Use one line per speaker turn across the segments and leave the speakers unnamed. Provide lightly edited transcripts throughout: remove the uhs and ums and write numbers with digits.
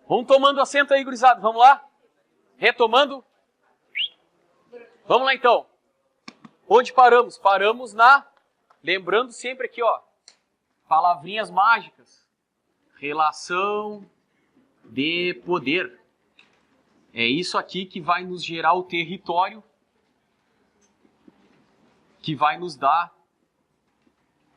Vamos tomando assento aí, gurizada. Vamos lá? Retomando. Vamos lá, então. Onde paramos? Paramos na... Lembrando sempre aqui, ó. Palavrinhas mágicas. Relação de poder. É isso aqui que vai nos gerar o território, que vai nos dar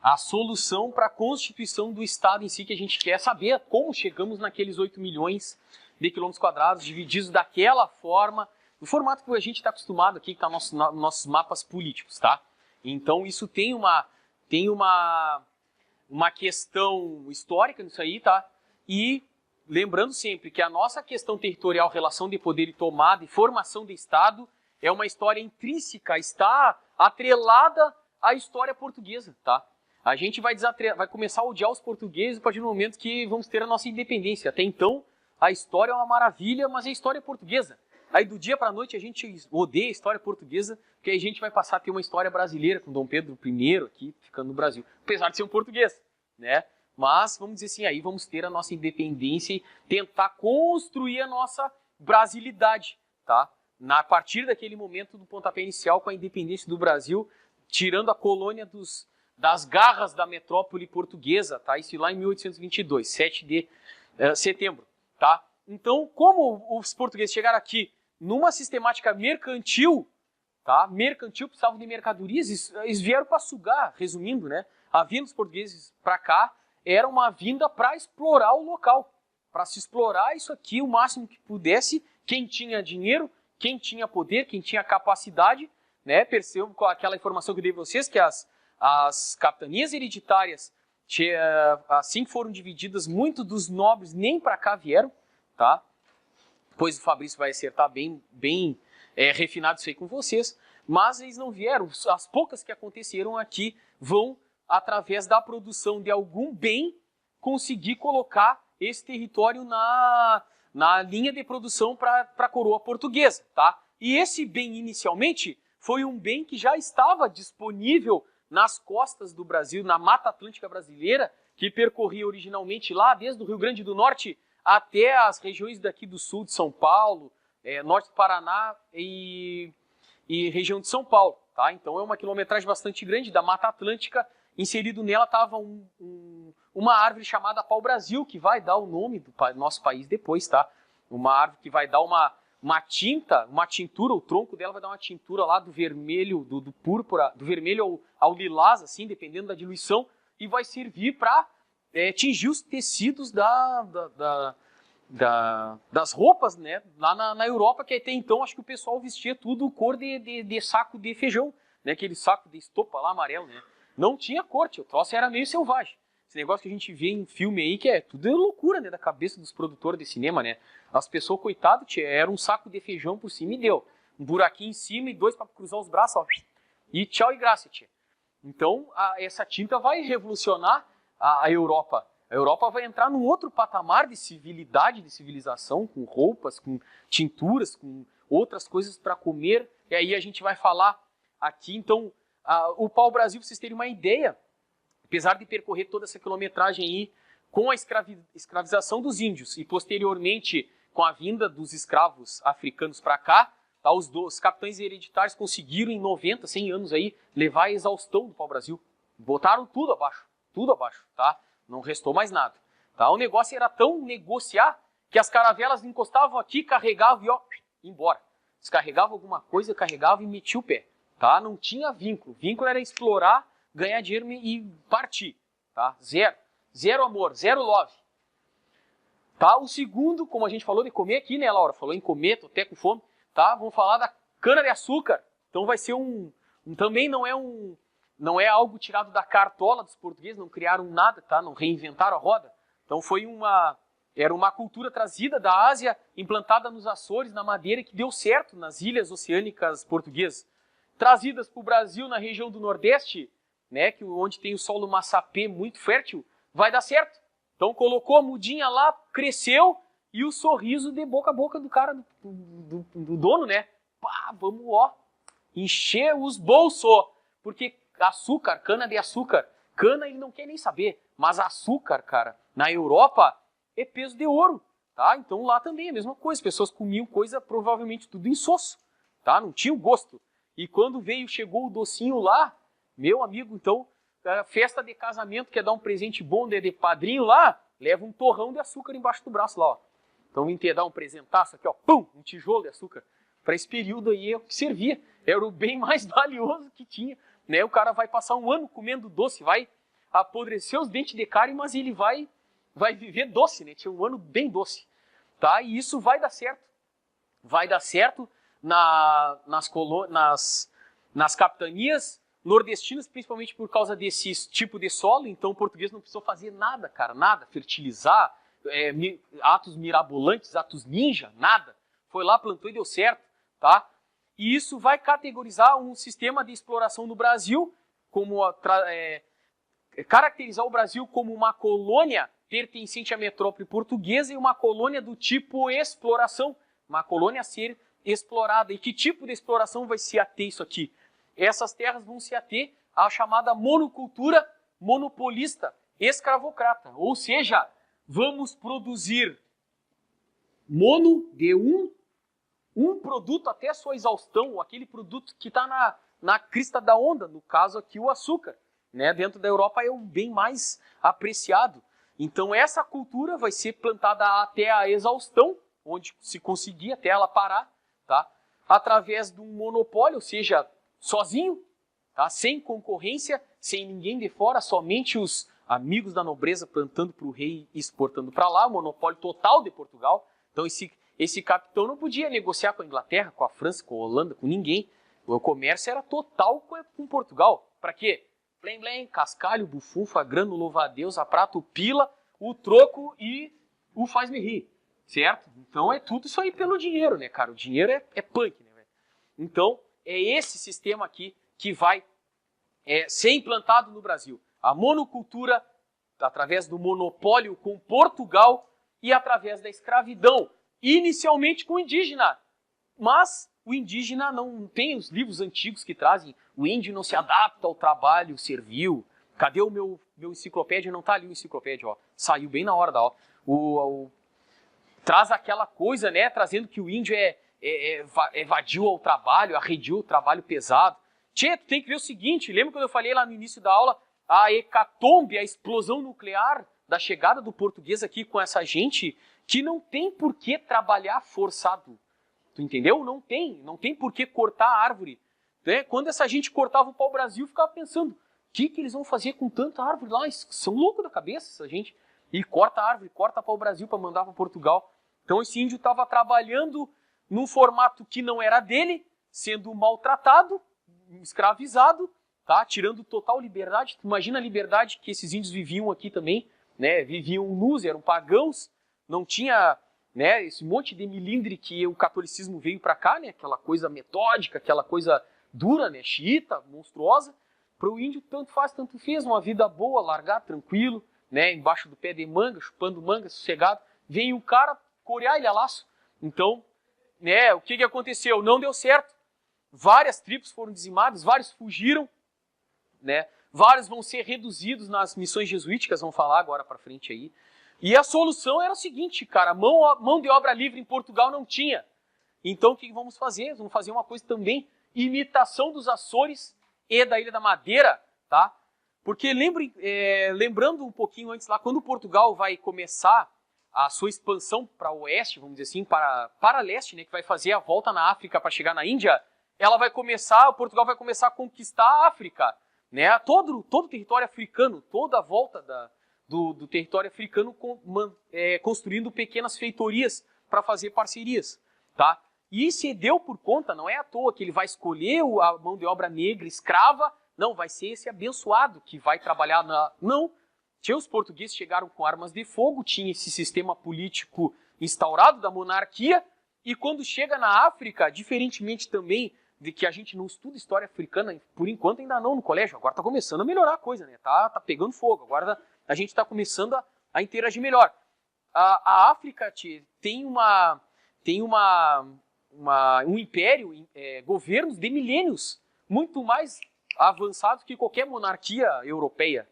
a solução para a constituição do Estado em si, que a gente quer saber como chegamos naqueles 8 milhões de quilômetros quadrados, divididos daquela forma, no formato que a gente está acostumado aqui, que está nos nossos mapas políticos, tá? Então isso tem uma questão histórica nisso aí, tá? E lembrando sempre que a nossa questão territorial, relação de poder e tomada e formação de Estado é uma história intrínseca, está atrelada à história portuguesa, tá? A gente vai começar a odiar os portugueses a partir do momento que vamos ter a nossa independência. Até então, a história é uma maravilha, mas é história portuguesa. Aí do dia para a noite a gente odeia a história portuguesa, porque aí a gente vai passar a ter uma história brasileira com Dom Pedro I aqui, ficando no Brasil. Apesar de ser um português, né? Mas, vamos dizer assim, aí vamos ter a nossa independência e tentar construir a nossa brasilidade, tá? A partir daquele momento do pontapé inicial com a independência do Brasil, tirando a colônia das garras da metrópole portuguesa, tá? Isso lá em 1822, 7 de setembro, tá? Então, como os portugueses chegaram aqui numa sistemática mercantil, tá? Mercantil, precisavam de mercadorias, eles vieram para sugar, resumindo, né? A vinda dos portugueses para cá era uma vinda para explorar o local, para se explorar isso aqui o máximo que pudesse, quem tinha dinheiro, quem tinha poder, quem tinha capacidade, né? Percebam com aquela informação que eu dei para vocês, que as capitanias hereditárias, assim que foram divididas, muitos dos nobres nem para cá vieram, tá? Depois o Fabrício vai acertar bem refinado isso aí com vocês, mas eles não vieram. As poucas que aconteceram aqui vão, através da produção de algum bem, conseguir colocar esse território na linha de produção para a coroa portuguesa, tá? E esse bem, inicialmente, foi um bem que já estava disponível nas costas do Brasil, na Mata Atlântica brasileira, que percorria originalmente lá, desde o Rio Grande do Norte até as regiões daqui do sul de São Paulo, norte do Paraná e região de São Paulo, tá? Então é uma quilometragem bastante grande da Mata Atlântica. Inserido nela estava uma árvore chamada pau-brasil, que vai dar o nome do nosso país depois, tá? Uma árvore que vai dar uma tintura, o tronco dela vai dar uma tintura lá do vermelho, do púrpura, do vermelho ao lilás, assim, dependendo da diluição, e vai servir para tingir os tecidos das roupas, né? Lá na Europa, que até então acho que o pessoal vestia tudo cor de saco de feijão, né? Aquele saco de estopa lá amarelo, né? Não tinha corte, o troço era meio selvagem. Esse negócio que a gente vê em filme aí, que tudo é loucura, né, da cabeça dos produtores de cinema, né? As pessoas, coitado, era um saco de feijão por cima e deu. Um buraquinho em cima e 2 para cruzar os braços, ó. E tchau e graça, tia. Então, essa tinta vai revolucionar a Europa. A Europa vai entrar num outro patamar de civilidade, de civilização, com roupas, com tinturas, com outras coisas para comer. E aí a gente vai falar aqui, então... o pau-brasil, para vocês terem uma ideia, apesar de percorrer toda essa quilometragem aí, com a escravização dos índios e posteriormente com a vinda dos escravos africanos para cá, tá, os capitães hereditários conseguiram em 90, 100 anos aí, levar a exaustão do pau-brasil. Botaram tudo abaixo, tá? Não restou mais nada. Tá? O negócio era tão negociar que as caravelas encostavam aqui, carregavam e ó, embora. Descarregavam alguma coisa, carregavam e metiam o pé. Tá? Não tinha vínculo. Vínculo era explorar, ganhar dinheiro e partir. Tá? Zero amor, zero love. Tá? O segundo, como a gente falou de comer aqui, né, Laura? Falou em comer, tô até com fome. Tá? Vamos falar da cana-de-açúcar. Então vai ser também não é algo tirado da cartola dos portugueses, não criaram nada, tá? Não reinventaram a roda. Então era uma cultura trazida da Ásia, implantada nos Açores, na Madeira, que deu certo nas ilhas oceânicas portuguesas. Trazidas para o Brasil na região do Nordeste, né, onde tem o solo massapê muito fértil, vai dar certo. Então colocou a mudinha lá, cresceu, e o sorriso de boca a boca do cara, do dono, né? Pá, vamos, ó, encher os bolsos. Porque açúcar, cana-de-açúcar, cana ele não quer nem saber, mas açúcar, cara, na Europa é peso de ouro. Tá? Então lá também é a mesma coisa, as pessoas comiam coisa provavelmente tudo insosso, tá? Não tinha o gosto. E quando chegou o docinho lá, meu amigo, então, festa de casamento, quer dar um presente bom de padrinho lá, leva um torrão de açúcar embaixo do braço lá, ó. Então vim te dar um presentaço aqui, ó, pum, um tijolo de açúcar. Para esse período aí é o que servia, era o bem mais valioso que tinha, né? O cara vai passar um ano comendo doce, vai apodrecer os dentes de cárie, mas ele vai viver doce, né? Tinha um ano bem doce, tá? E isso vai dar certo. Vai dar certo nas capitanias nordestinas, principalmente por causa desse tipo de solo. Então o português não precisou fazer nada, cara, nada. Fertilizar, atos mirabolantes, atos ninja, nada. Foi lá, plantou e deu certo, tá? E isso vai categorizar um sistema de exploração no Brasil, como caracterizar o Brasil como uma colônia pertencente à metrópole portuguesa e uma colônia do tipo exploração, uma colônia a ser explorada. E que tipo de exploração vai se ater isso aqui? Essas terras vão se ater à chamada monocultura monopolista escravocrata, ou seja, vamos produzir mono de um produto até a sua exaustão, aquele produto que está na crista da onda, no caso aqui o açúcar, né? Dentro da Europa é o bem mais apreciado. Então essa cultura vai ser plantada até a exaustão, onde se conseguir até ela parar, tá? Através de um monopólio, ou seja, sozinho, tá? Sem concorrência, sem ninguém de fora, somente os amigos da nobreza plantando para o rei e exportando para lá, o monopólio total de Portugal. Então esse capitão não podia negociar com a Inglaterra, com a França, com a Holanda, com ninguém. O comércio era total com Portugal. Para quê? Blém, blém, cascalho, bufunfa, grano, louva-a-Deus, a prata, o pila, o troco e o faz-me rir, certo? Então é tudo isso aí pelo dinheiro, né, cara? O dinheiro é punk, né, velho? Então é esse sistema aqui que vai ser implantado no Brasil. A monocultura, através do monopólio com Portugal e através da escravidão, inicialmente com o indígena. Mas o indígena não tem os livros antigos que trazem. O índio não se adapta ao trabalho servil. Cadê o meu enciclopédia? Não está ali o enciclopédia, ó. Saiu bem na hora da aula. Traz aquela coisa, né? Trazendo que o índio evadiu ao trabalho, arredio o trabalho pesado. Tchê, tu tem que ver o seguinte, lembra quando eu falei lá no início da aula, a hecatombe, a explosão nuclear da chegada do português aqui com essa gente que não tem por que trabalhar forçado. Tu entendeu? Não tem por que cortar a árvore. Né? Quando essa gente cortava o pau-brasil, ficava pensando, o que eles vão fazer com tanta árvore lá? Eles são loucos da cabeça, essa gente. E corta a árvore, corta pau-brasil para mandar para Portugal. Então esse índio estava trabalhando num formato que não era dele, sendo maltratado, escravizado, tá? Tirando total liberdade. Imagina a liberdade que esses índios viviam aqui também, né? Viviam nus, eram pagãos, não tinha, né, esse monte de milindre que o catolicismo veio para cá, né? Aquela coisa metódica, aquela coisa dura, né? Xiita, monstruosa. Para o índio tanto faz, tanto fez, uma vida boa, largar tranquilo, né? Embaixo do pé de manga, chupando manga, sossegado. Vem o cara corear ele a laço. Então, né? O que aconteceu? Não deu certo. Várias tribos foram dizimadas, vários fugiram, né? Vários vão ser reduzidos nas missões jesuíticas, vamos falar agora para frente aí. E a solução era o seguinte, cara, mão de obra livre em Portugal não tinha. Então o que vamos fazer? Vamos fazer uma coisa também, imitação dos Açores e da Ilha da Madeira, tá? Porque lembrando um pouquinho antes lá, quando Portugal vai começar a sua expansão para o oeste, vamos dizer assim, para leste, né, que vai fazer a volta na África para chegar na Índia, Portugal vai começar a conquistar a África, né? Todo o território africano, toda a volta do território africano, construindo pequenas feitorias para fazer parcerias, tá? E se deu por conta, não é à toa que ele vai escolher a mão de obra negra, escrava, não, vai ser esse abençoado que vai trabalhar Não, os portugueses chegaram com armas de fogo, tinha esse sistema político instaurado da monarquia, e quando chega na África, diferentemente também de que a gente não estuda história africana, por enquanto ainda não no colégio, agora está começando a melhorar a coisa, né? Tá pegando fogo, agora a gente está começando a interagir melhor. A África tem um império, governos de milênios, muito mais avançados que qualquer monarquia europeia,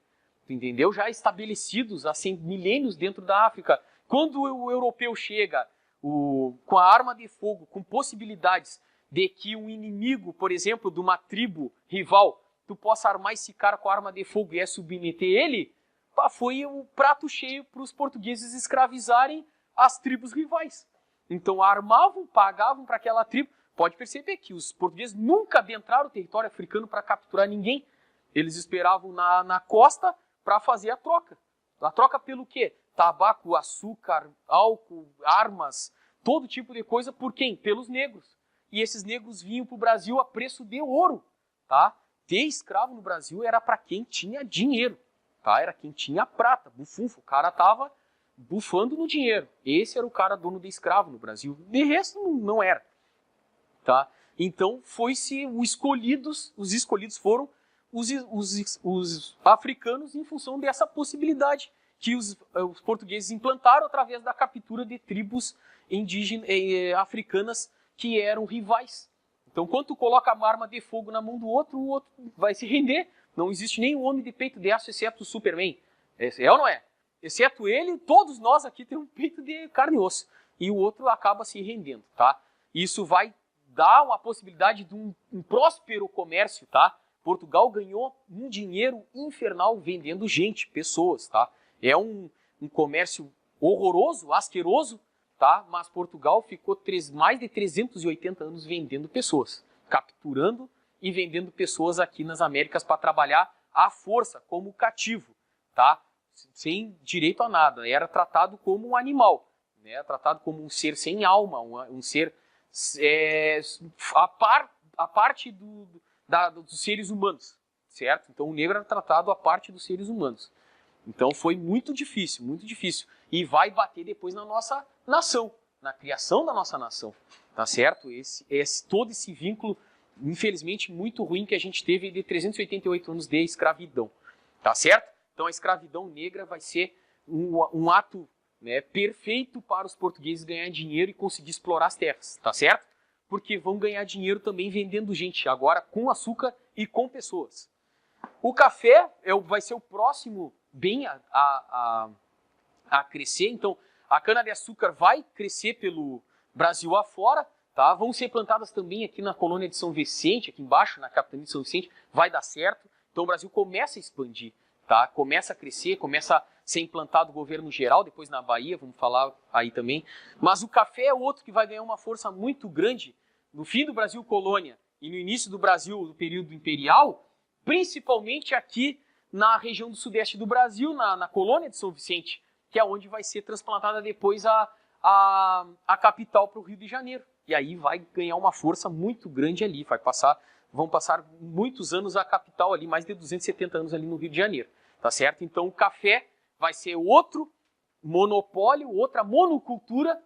entendeu? Já estabelecidos há milênios dentro da África. Quando o europeu chega com a arma de fogo, com possibilidades de que um inimigo, por exemplo, de uma tribo rival, tu possa armar esse cara com a arma de fogo e submeter ele, foi o prato cheio para os portugueses escravizarem as tribos rivais. Então armavam, pagavam para aquela tribo. Pode perceber que os portugueses nunca adentraram o território africano para capturar ninguém. Eles esperavam na costa para fazer a troca. A troca pelo quê? Tabaco, açúcar, álcool, armas, todo tipo de coisa. Por quem? Pelos negros. E esses negros vinham para o Brasil a preço de ouro. Tá? Ter escravo no Brasil era para quem tinha dinheiro. Tá? Era quem tinha prata, bufunfo. O cara estava bufando no dinheiro. Esse era o cara dono de escravo no Brasil. De resto, não era. Tá? Então, os escolhidos foram os africanos em função dessa possibilidade que os portugueses implantaram através da captura de tribos africanas que eram rivais. Então, quando tu coloca uma arma de fogo na mão do outro, o outro vai se render. Não existe nenhum homem de peito de aço, exceto o Superman. É ou não é? Exceto ele, todos nós aqui temos um peito de carne e osso. E o outro acaba se rendendo, tá? Isso vai dar uma possibilidade de um próspero comércio, tá? Portugal ganhou um dinheiro infernal vendendo gente, pessoas, tá? É um comércio horroroso, asqueroso, tá? Mas Portugal ficou mais de 380 anos vendendo pessoas, capturando e vendendo pessoas aqui nas Américas para trabalhar à força, como cativo, tá? Sem direito a nada. Era tratado como um animal, né? Tratado como um ser sem alma, um ser a parte dos seres humanos, certo? Então o negro era tratado a parte dos seres humanos. Então foi muito difícil, muito difícil. E vai bater depois na nossa nação, na criação da nossa nação, tá certo? Todo esse vínculo, infelizmente, muito ruim que a gente teve de 388 anos de escravidão, tá certo? Então a escravidão negra vai ser um ato, né, perfeito para os portugueses ganhar dinheiro e conseguir explorar as terras, tá certo? Porque vão ganhar dinheiro também vendendo gente, agora com açúcar e com pessoas. O café vai ser o próximo bem a crescer, então a cana-de-açúcar vai crescer pelo Brasil afora, tá? Vão ser plantadas também aqui na colônia de São Vicente, aqui embaixo, na capitania de São Vicente, vai dar certo. Então o Brasil começa a expandir, tá? Começa a crescer, começa a ser implantado o governo geral, depois na Bahia, vamos falar aí também. Mas o café é outro que vai ganhar uma força muito grande no fim do Brasil colônia e no início do Brasil, do período imperial, principalmente aqui na região do sudeste do Brasil, na colônia de São Vicente, que é onde vai ser transplantada depois a capital para o Rio de Janeiro. E aí vai ganhar uma força muito grande ali, vão passar muitos anos a capital ali, mais de 270 anos ali no Rio de Janeiro, tá certo? Então o café vai ser outro monopólio, outra monocultura,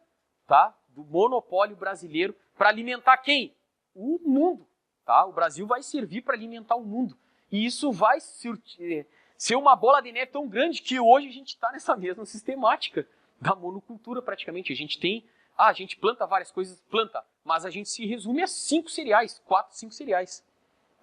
tá? Do monopólio brasileiro para alimentar quem? O mundo, tá? O Brasil vai servir para alimentar o mundo. E isso vai ser uma bola de neve tão grande que hoje a gente está nessa mesma sistemática da monocultura praticamente. A gente planta várias coisas, mas a gente se resume a 5 cereais, 4, 5 cereais,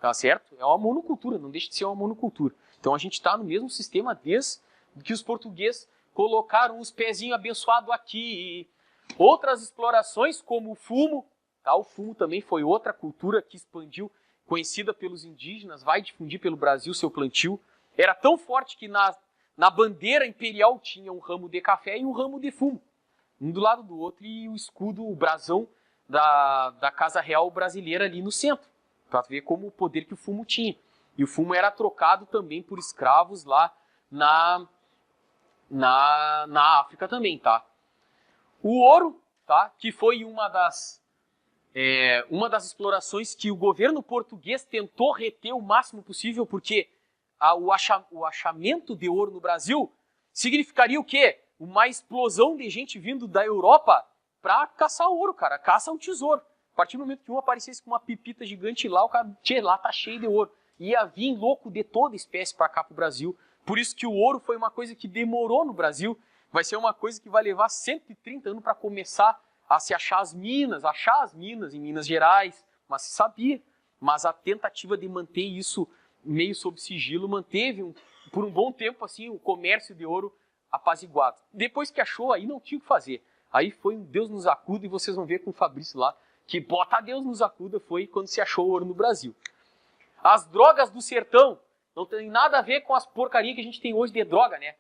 tá certo? É uma monocultura, não deixa de ser uma monocultura. Então a gente está no mesmo sistema desde que os portugueses colocaram os pezinhos abençoados aqui. E outras explorações como o fumo, tá? O fumo também foi outra cultura que expandiu, conhecida pelos indígenas, vai difundir pelo Brasil seu plantio. Era tão forte que na bandeira imperial tinha um ramo de café e um ramo de fumo, um do lado do outro, e o escudo, o brasão da Casa Real brasileira ali no centro, para ver como o poder que o fumo tinha. E o fumo era trocado também por escravos lá na África também, tá? O ouro, tá? Que foi uma das explorações que o governo português tentou reter o máximo possível, porque o achamento de ouro no Brasil significaria o quê? Uma explosão de gente vindo da Europa para caçar ouro, cara. Caça um tesouro. A partir do momento que um aparecesse com uma pipita gigante lá, o cara, lá tá cheio de ouro. Ia vir louco de toda espécie para cá pro Brasil. Por isso que o ouro foi uma coisa que demorou no Brasil. Vai ser uma coisa que vai levar 130 anos para começar a se achar as minas em Minas Gerais, mas se sabia. Mas a tentativa de manter isso meio sob sigilo manteve por um bom tempo assim o comércio de ouro apaziguado. Depois que achou, aí não tinha o que fazer. Aí foi um Deus nos acuda, e vocês vão ver com o Fabrício lá, que bota Deus nos acuda foi quando se achou ouro no Brasil. As drogas do sertão não tem nada a ver com as porcarias que a gente tem hoje de droga, né?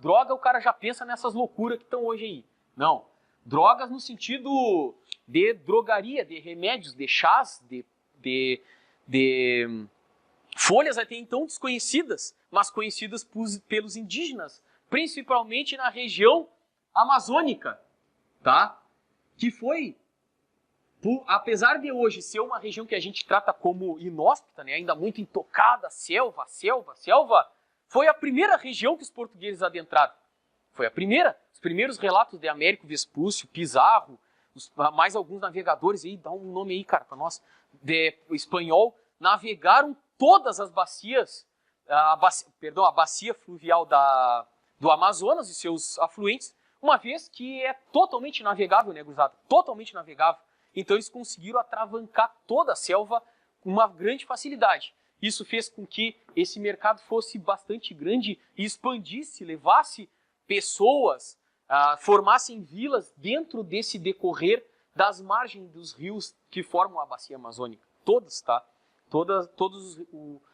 Droga, o cara já pensa nessas loucuras que estão hoje aí. Não. Drogas no sentido de drogaria, de remédios, de chás, de folhas até então desconhecidas, mas conhecidas pelos indígenas, principalmente na região amazônica, tá? Que foi, apesar de hoje ser uma região que a gente trata como inóspita, né, ainda muito intocada, selva, foi a primeira região que os portugueses adentraram. Foi a primeira. Os primeiros relatos de Américo Vespúcio, Pizarro, mais alguns navegadores aí, dá um nome aí, cara, para nós, de espanhol, navegaram todas as bacias, a bacia fluvial do Amazonas e seus afluentes, uma vez que é totalmente navegável, né, gurizada? Totalmente navegável. Então eles conseguiram atravancar toda a selva com uma grande facilidade. Isso fez com que esse mercado fosse bastante grande e expandisse, levasse pessoas, formassem vilas dentro desse decorrer das margens dos rios que formam a bacia amazônica. Todas, tá?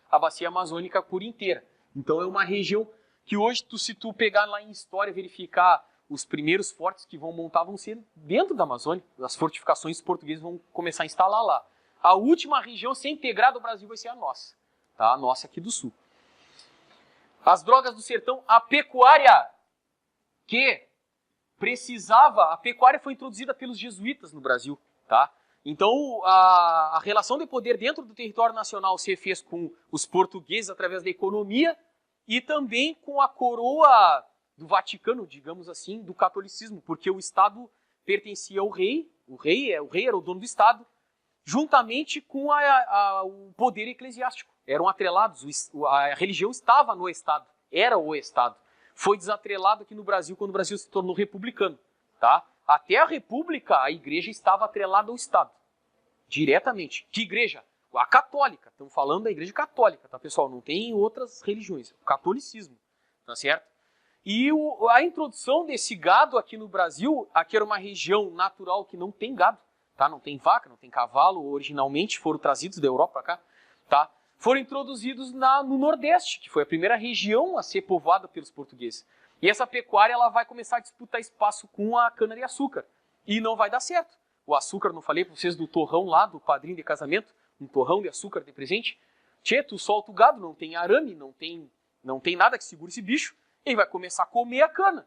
A bacia amazônica por inteira. Então é uma região que hoje, se tu pegar lá em história, verificar os primeiros fortes que vão montar vão ser dentro da Amazônia. As fortificações portuguesas vão começar a instalar lá. A última região a ser integrada ao Brasil vai ser a nossa. Tá? A nossa aqui do sul. As drogas do sertão, a pecuária, que precisava... A pecuária foi introduzida pelos jesuítas no Brasil. Tá? Então, a relação de poder dentro do território nacional se fez com os portugueses através da economia e também com a coroa do Vaticano, digamos assim, do catolicismo, porque o Estado pertencia ao rei, o rei era o dono do Estado, juntamente com o poder eclesiástico. Eram atrelados, a religião estava no Estado, era o Estado. Foi desatrelado aqui no Brasil quando o Brasil se tornou republicano. Tá? Até a República, a igreja estava atrelada ao Estado, diretamente. Que igreja? A católica, estamos falando da igreja católica, tá, pessoal? Não tem outras religiões, o catolicismo, tá certo? E a introdução desse gado aqui no Brasil, aqui era uma região natural que não tem gado, tá? Não tem vaca, não tem cavalo, originalmente foram trazidos da Europa para cá, tá? Foram introduzidos no Nordeste, que foi a primeira região a ser povoada pelos portugueses. E essa pecuária ela vai começar a disputar espaço com a cana-de-açúcar. E não vai dar certo. O açúcar, não falei para vocês do torrão lá, do padrinho de casamento, um torrão de açúcar de presente? Tchê, tu solta o gado, não tem arame, não tem nada que segure esse bicho. Ele vai começar a comer a cana.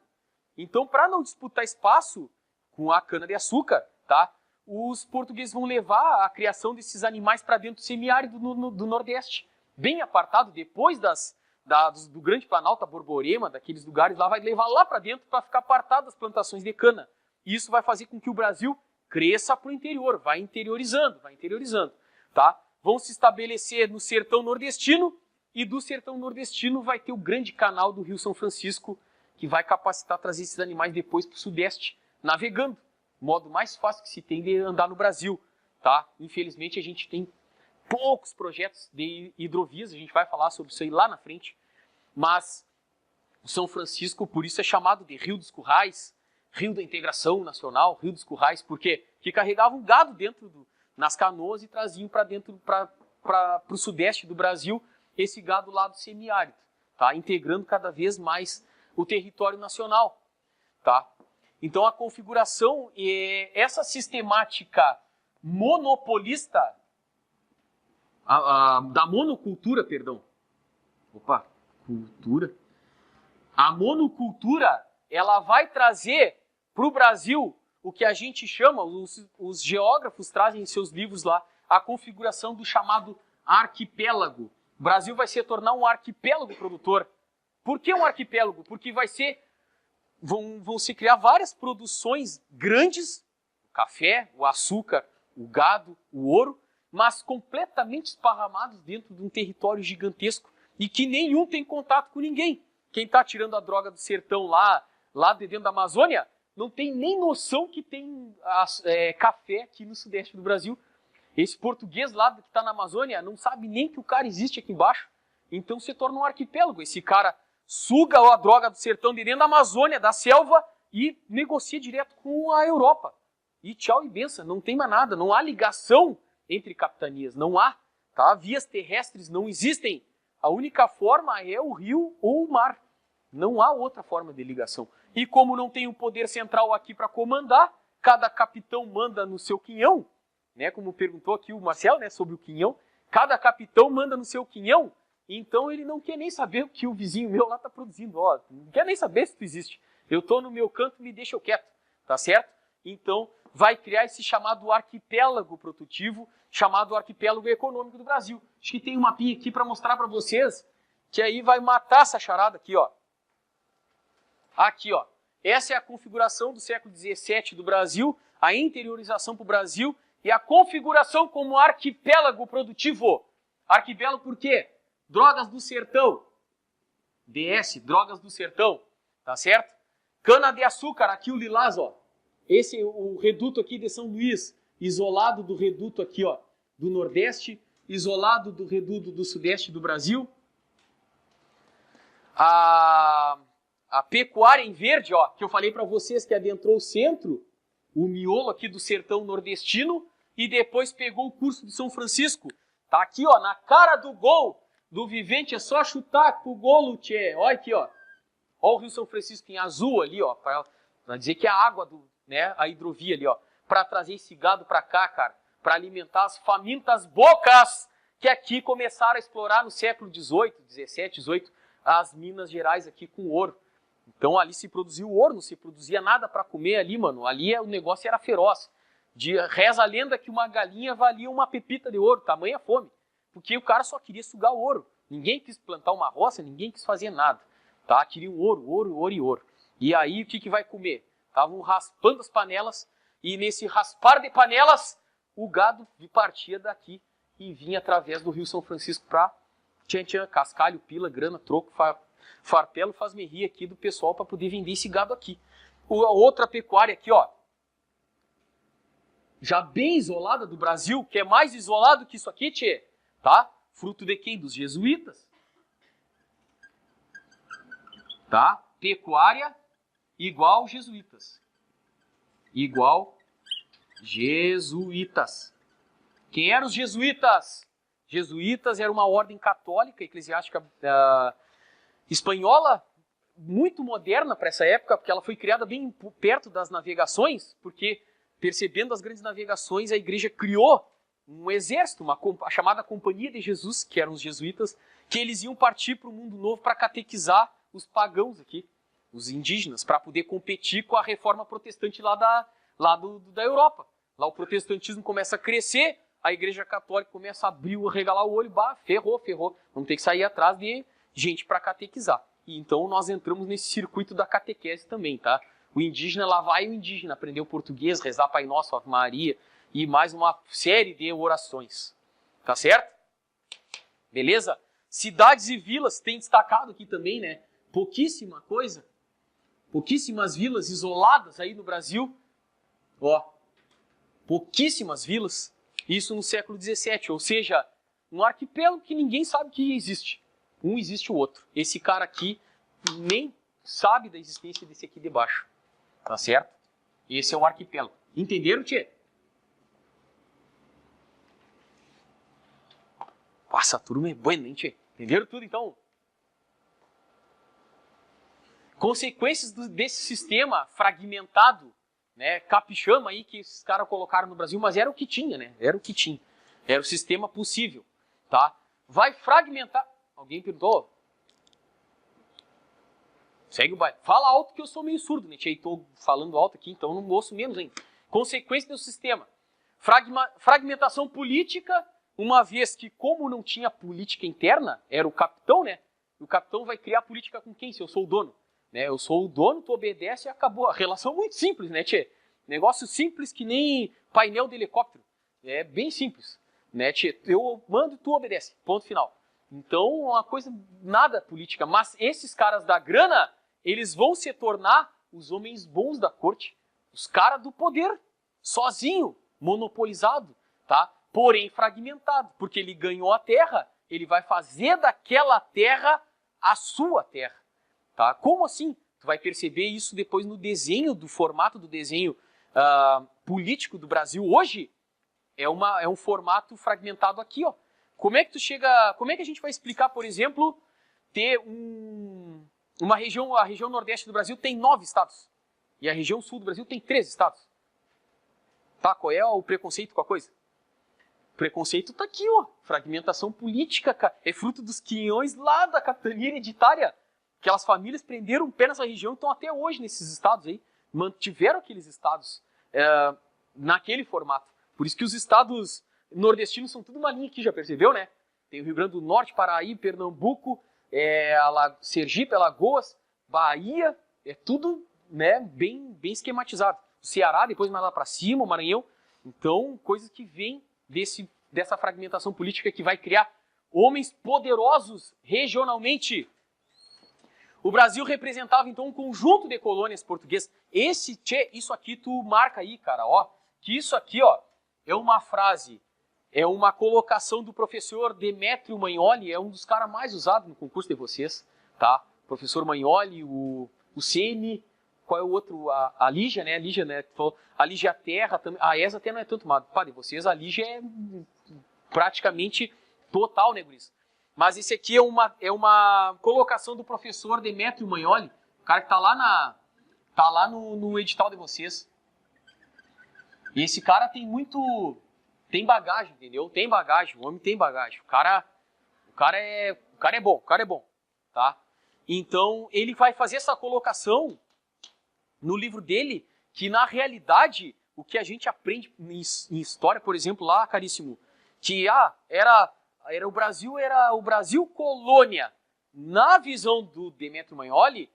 Então, para não disputar espaço com a cana-de-açúcar, tá? Os portugueses vão levar a criação desses animais para dentro do semiárido do Nordeste. Bem apartado, depois do Grande Planalto, a Borborema, daqueles lugares lá, vai levar lá para dentro para ficar apartado das plantações de cana. E isso vai fazer com que o Brasil cresça para o interior, vai interiorizando. Tá? Vão se estabelecer no sertão nordestino, e do sertão nordestino vai ter o grande canal do Rio São Francisco, que vai capacitar a trazer esses animais depois para o sudeste, navegando. O modo mais fácil que se tem de andar no Brasil. Tá? Infelizmente a gente tem poucos projetos de hidrovias, a gente vai falar sobre isso aí lá na frente, mas o São Francisco, por isso é chamado de Rio dos Currais, Rio da Integração Nacional, Rio dos Currais, porque carregavam gado nas canoas e traziam para dentro, para o sudeste do Brasil, esse gado lá do semiárido, tá? Integrando cada vez mais o território nacional. Tá? Então a configuração, essa sistemática monopolista, da monocultura, a monocultura, ela vai trazer para o Brasil o que a gente chama, os geógrafos trazem em seus livros lá, a configuração do chamado arquipélago. O Brasil vai se tornar um arquipélago produtor. Por que um arquipélago? Porque vão se criar várias produções grandes, o café, o açúcar, o gado, o ouro, mas completamente esparramados dentro de um território gigantesco e que nenhum tem contato com ninguém. Quem está tirando a droga do sertão lá de dentro da Amazônia, não tem nem noção que tem café aqui no sudeste do Brasil. Esse português lá que está na Amazônia não sabe nem que o cara existe aqui embaixo. Então se torna um arquipélago. Esse cara suga a droga do sertão de dentro da Amazônia, da selva, e negocia direto com a Europa. E tchau e benção, não tem mais nada, não há ligação entre capitanias, não há. Tá? Vias terrestres não existem. A única forma é o rio ou o mar. Não há outra forma de ligação. E como não tem o poder central aqui para comandar, cada capitão manda no seu quinhão, né? Como perguntou aqui o Marcel, né, sobre o quinhão. Cada capitão manda no seu quinhão, então ele não quer nem saber o que o vizinho meu lá está produzindo. Ó, não quer nem saber se tu existe. Eu estou no meu canto, me deixa eu quieto, tá certo? Então vai criar esse chamado arquipélago produtivo, chamado arquipélago econômico do Brasil. Acho que tem um mapinha aqui para mostrar para vocês, que aí vai matar essa charada aqui, ó. Aqui, ó. Essa é a configuração do século XVII do Brasil, a interiorização para o Brasil e a configuração como arquipélago produtivo. Arquipélago por quê? Drogas do sertão. DS, drogas do sertão. Tá certo? Cana-de-açúcar, aqui o lilás, ó. Esse é o reduto aqui de São Luís, isolado do reduto aqui, ó, do Nordeste, isolado do reduto do Sudeste do Brasil. A pecuária em verde, ó, que eu falei para vocês que adentrou o centro, o miolo aqui do sertão nordestino, e depois pegou o curso de São Francisco. Tá aqui, ó, na cara do gol do Vivente, é só chutar pro golo, tchê. Olha aqui, ó. Ó o Rio São Francisco em azul ali, ó, para dizer que é a água do, né, a hidrovia ali, ó, para trazer esse gado para cá, cara, para alimentar as famintas bocas que aqui começaram a explorar no século XVIII, XVII, XVIII, as Minas Gerais aqui com ouro. Então ali se produziu ouro, não se produzia nada para comer ali, mano. Ali o negócio era feroz. Reza a lenda que uma galinha valia uma pepita de ouro, tamanha fome. Porque o cara só queria sugar ouro. Ninguém quis plantar uma roça, ninguém quis fazer nada. Tá? Queriam ouro, ouro, ouro e ouro. E aí o que vai comer? Estavam raspando as panelas e nesse raspar de panelas o gado partia daqui e vinha através do Rio São Francisco para tchan-tchan, cascalho, pila, grana, troco, farpelo, faz-me rir aqui do pessoal para poder vender esse gado aqui. A outra pecuária aqui, ó, já bem isolada do Brasil, que é mais isolado que isso aqui, tchê, tá? Fruto de quem? Dos jesuítas. Tá? Pecuária igual jesuítas. Igual jesuítas. Quem eram os jesuítas? Jesuítas era uma ordem católica, eclesiástica espanhola, muito moderna para essa época, porque ela foi criada bem perto das navegações, porque percebendo as grandes navegações, a igreja criou um exército, a chamada Companhia de Jesus, que eram os jesuítas, que eles iam partir para o mundo novo para catequizar os pagãos aqui, os indígenas, para poder competir com a reforma protestante lá da Europa. Lá o protestantismo começa a crescer, a igreja católica começa a abrir, regalar o olho, ferrou. Vamos ter que sair atrás de gente para catequizar. E então nós entramos nesse circuito da catequese também, tá? O indígena, lá vai o indígena aprender o português, rezar Pai Nosso, Ave Maria e mais uma série de orações. Tá certo? Beleza? Cidades e vilas, tem destacado aqui também, né? Pouquíssima coisa. Pouquíssimas vilas isoladas aí no Brasil. Ó, pouquíssimas vilas. Isso no século XVII, ou seja, um arquipélago que ninguém sabe que existe. Um existe o outro. Esse cara aqui nem sabe da existência desse aqui de baixo. Tá certo? Esse é o arquipélago. Entenderam, tchê? Essa turma é boa, hein, tchê? Entenderam tudo, então? Consequências desse sistema fragmentado, né, capixama aí que esses caras colocaram no Brasil, mas era o que tinha, né? Era o que tinha. Era o sistema possível, tá? Vai fragmentar... Alguém perguntou? Segue o baile. Fala alto que eu sou meio surdo, né? Estou falando alto aqui, então não ouço menos ainda. Consequência do sistema. Fragmentação política, uma vez que, como não tinha política interna, era o capitão, né? O capitão vai criar política com quem? Se eu sou o dono. Né? Eu sou o dono, tu obedece e acabou. A relação é muito simples, né, tchê? Negócio simples que nem painel de helicóptero. É bem simples, né, tchê? Eu mando, tu obedece. Ponto final. Então, uma coisa nada política. Mas esses caras da grana, eles vão se tornar os homens bons da corte. Os caras do poder. Sozinho, monopolizado, tá? Porém fragmentado. Porque ele ganhou a terra, ele vai fazer daquela terra a sua terra. Tá? Como assim? Tu vai perceber isso depois no desenho, do formato do desenho político do Brasil hoje. É um formato fragmentado aqui, ó. Como é que a gente vai explicar, por exemplo, ter uma região, a região nordeste do Brasil tem 9 estados e a região sul do Brasil tem 13 estados. Tá? Qual é o preconceito com a coisa? O preconceito tá aqui, ó. Fragmentação política, cara. É fruto dos quinhões lá da capitania hereditária. Aquelas famílias prenderam o pé nessa região e estão até hoje nesses estados aí. Mantiveram aqueles estados naquele formato. Por isso que os estados nordestinos são tudo uma linha aqui, já percebeu, né? Tem o Rio Grande do Norte, Paraíba, Pernambuco, Sergipe, Alagoas, Bahia, é tudo, né, bem esquematizado. O Ceará, depois mais lá para cima, o Maranhão. Então, coisas que vêm dessa fragmentação política que vai criar homens poderosos regionalmente. O Brasil representava, então, um conjunto de colônias portuguesas. Isso aqui tu marca aí, cara, ó. Que isso aqui, ó, é uma frase, é uma colocação do professor Demétrio Magnoli, é um dos caras mais usados no concurso de vocês, tá? Professor Magnoli, o Ceni, qual é o outro? A Lígia, né? A Lígia, né? A Lígia Terra, também. A ESA até não é tanto, mas, pá, de vocês, a Lígia é praticamente total, né, guris? Mas esse aqui é uma colocação do professor Demétrio Magnoli, o cara que tá lá no edital de vocês. E esse cara tem bagagem, entendeu? Tem bagagem, o homem tem bagagem. O cara é bom, tá? Então, ele vai fazer essa colocação no livro dele, que na realidade, o que a gente aprende em história, por exemplo, lá, caríssimo, que o Brasil colônia. Na visão do Demétrio Magnoli,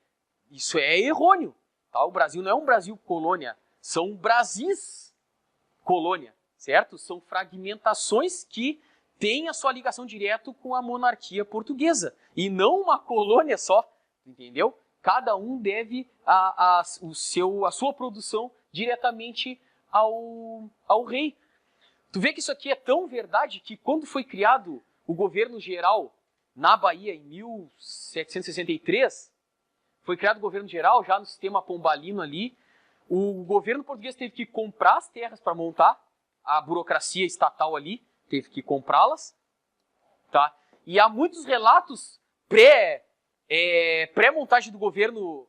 isso é errôneo, tá? O Brasil não é um Brasil colônia, são Brasis colônia, certo? São fragmentações que têm a sua ligação direta com a monarquia portuguesa. E não uma colônia só, entendeu? Cada um deve a sua produção diretamente ao rei. Tu vê que isso aqui é tão verdade que quando foi criado o governo geral na Bahia em 1763, foi criado o governo geral já no sistema pombalino ali. O governo português teve que comprar as terras para montar, a burocracia estatal ali teve que comprá-las, tá? E há muitos relatos pré-montagem do governo